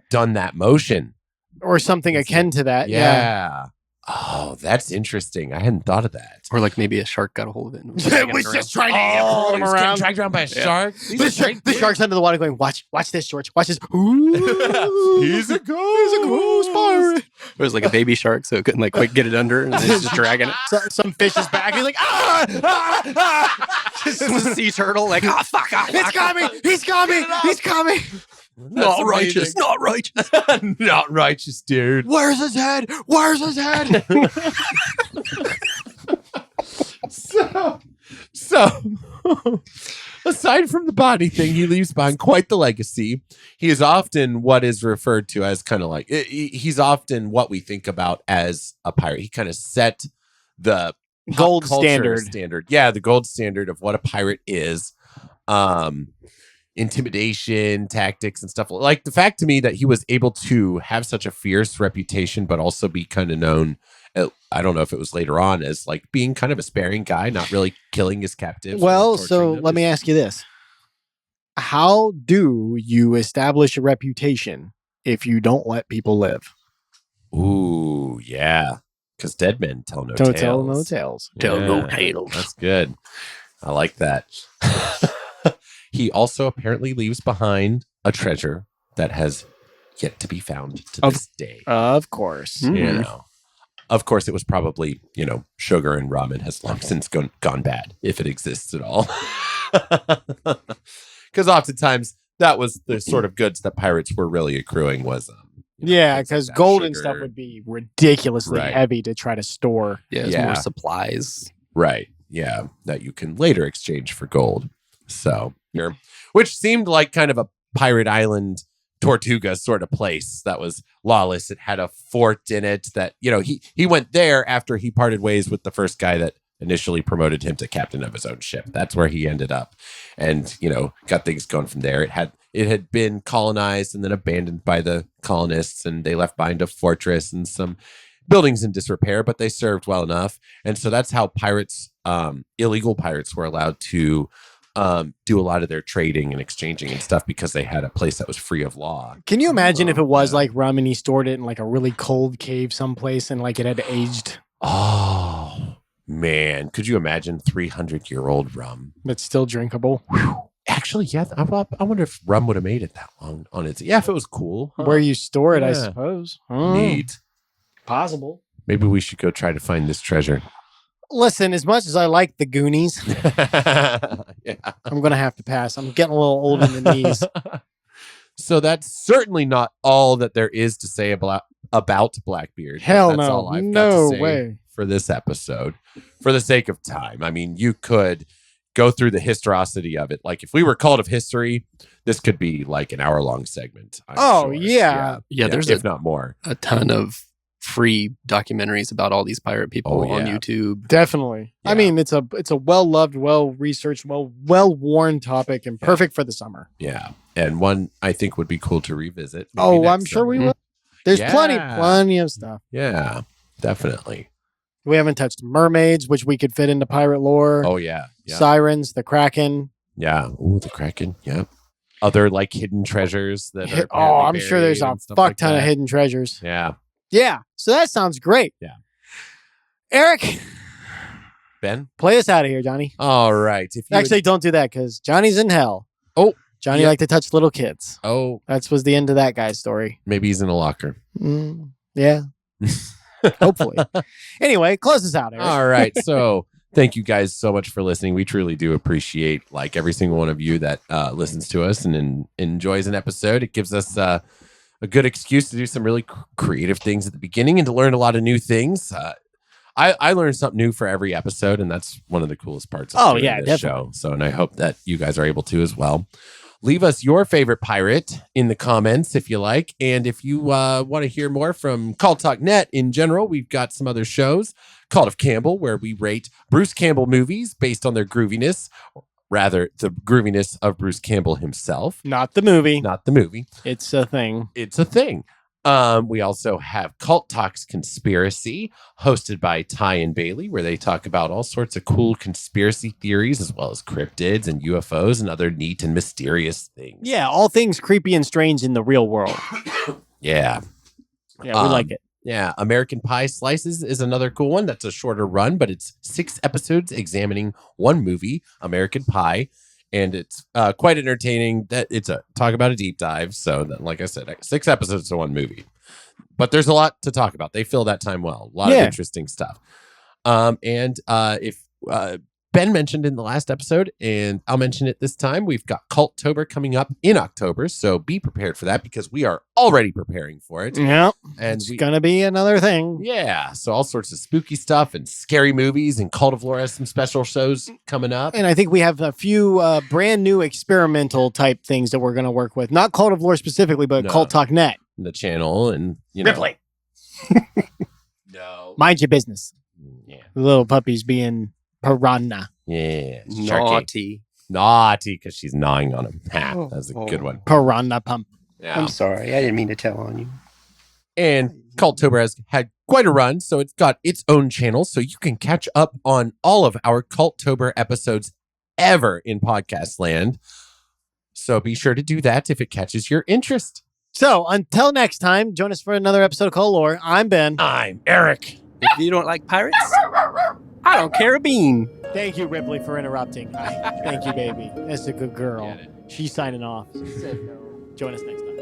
done that motion. Or something akin to that. Yeah. Oh, that's interesting. I hadn't thought of that. Or like maybe a shark got a hold of it. And It was just trying to pull him around. Dragged around by a shark. The shark's under the water going, watch this, George. Watch this. Ooh. He's a ghost pirate. It was like a baby shark, so it couldn't like quite get it under, and it's just dragging it. Some fish is back. He's like, It's a sea turtle, like, fuck. It's coming. He's coming. He's coming. Not righteous. Not righteous. Not righteous, dude. Where's his head? Where's his head? So, aside from the body thing, he leaves behind quite the legacy. He is often what is referred to as kind of like, he's often what we think about as a pirate. He kind of set the Gold pop culture standard. Yeah, the gold standard of what a pirate is. Intimidation, tactics, and stuff. Like the fact to me that he was able to have such a fierce reputation, but also be kind of known, I don't know if it was later on, as like being kind of a sparing guy, not really killing his captives. Well, so let me ask you this. How do you establish a reputation if you don't let people live? Ooh, yeah. Because dead men tell no Don't tales. tell no tales. Tell no Yeah, tales. That's good. I like that. He also apparently leaves behind a treasure that has yet to be found to this day. Of course. You know, of course, it was probably, sugar and rum and has long since gone bad, if it exists at all. Because oftentimes that was the sort of goods that pirates were really accruing was. Yeah, things because like that, gold and sugar. stuff would be ridiculously Right. heavy to try to store. Yeah, it's Yeah. more supplies. Right. Yeah. That you can later exchange for gold. So, which seemed like kind of a pirate island Tortuga sort of place that was lawless. It had a fort in it that, he went there after he parted ways with the first guy that initially promoted him to captain of his own ship. That's where he ended up and, got things going from there. It had been colonized and then abandoned by the colonists, and they left behind a fortress and some buildings in disrepair, but they served well enough. And so that's how pirates, illegal pirates, were allowed to do a lot of their trading and exchanging and stuff because they had a place that was free of law. Can you imagine if it was like rum and he stored it in like a really cold cave someplace and like it had aged? Oh, man. Could you imagine 300-year-old rum? But still drinkable. Actually, yeah. I wonder if rum would have made it that long on its. Yeah, if it was cool. Huh? Where you store it, I Yeah. suppose. Neat. Possible. Maybe we should go try to find this treasure. Listen, as much as I like the Goonies, Yeah. I'm going to have to pass. I'm getting a little old in the knees. So that's certainly not all that there is to say about Blackbeard. Hell That's no. all I've got No to say way. for this episode, for the sake of time. I mean, you could go through the historicity of it. Like if we were Cult of History, this could be like an hour-long segment. I'm sure. yeah. Yeah, there's if not more. a ton of free documentaries about all these pirate people on yeah. YouTube. Definitely. Yeah. I mean, it's a well-loved, well-researched, well-worn topic and perfect for the summer. Yeah. And one I think would be cool to revisit. maybe Oh, next I'm sure we summer. will. There's Yeah. plenty of stuff. Yeah, definitely. We haven't touched mermaids, which we could fit into pirate lore. Oh, yeah. Yeah. Sirens, the Kraken. Yeah. Ooh, the Kraken. Yeah. Other like hidden treasures that are. Oh, I'm apparently sure there's buried a and stuff fuck like ton of that. hidden treasures. Yeah. Yeah. So that sounds great. Yeah. Eric, Ben? play us out of here, Johnny. All right. If you Actually, don't do that because Johnny's in hell. Oh, Johnny yeah. liked to touch little kids. oh, That was the end of that guy's story. maybe he's in a locker. Yeah. Hopefully. Anyway, close us out, Eric. All right. So Thank you guys so much for listening. We truly do appreciate like every single one of you that listens to us and enjoys an episode. It gives us a good excuse to do some really creative things at the beginning and to learn a lot of new things. I learned something new for every episode, and that's one of the coolest parts of doing this show. So, and I hope that you guys are able to as well. Leave us your favorite pirate in the comments if you like. And if you want to hear more from Call Talk Net in general, we've got some other shows. Call of Campbell, where we rate Bruce Campbell movies based on their grooviness. Rather, the grooviness of Bruce Campbell himself. Not the movie. Not the movie. It's a thing. It's a thing. We also have Cult Talks Conspiracy, hosted by Ty and Bailey, where they talk about all sorts of cool conspiracy theories, as well as cryptids and UFOs and other neat and mysterious things. Yeah, all things creepy and strange in the real world. Yeah. Yeah, we like it. Yeah, American Pie Slices is another cool one. That's a shorter run, but it's 6 episodes examining one movie, American Pie. And it's quite entertaining. That it's a talk about a deep dive. So, like I said, 6 episodes to one movie. But there's a lot to talk about. They fill that time well. A lot of interesting stuff. If Ben mentioned in the last episode, and I'll mention it this time, we've got Culttober coming up in October. So be prepared for that because we are already preparing for it. Yeah, and it's going to be another thing. Yeah, so all sorts of spooky stuff and scary movies, and Cult of Lore has some special shows coming up. And I think we have a few brand new experimental type things that we're going to work with. Not Cult of Lore specifically, but Cult Talk Net. The channel and, Ripley. No. Mind your business. Yeah. The little puppies being piranha. Yeah. Naughty. Naughty, because she's gnawing on him. Ha, that's a good one. Piranha pump. Yeah. I'm sorry. I didn't mean to tell on you. And Culttober has had quite a run, so it's got its own channel, so you can catch up on all of our Culttober episodes ever in podcast land. So be sure to do that if it catches your interest. So until next time, join us for another episode of Cult Lore. I'm Ben. I'm Eric. If you don't like pirates, I don't care a bean. Thank you, Ripley, for interrupting. Thank you, baby. That's a good girl. She's signing off. Join us next time.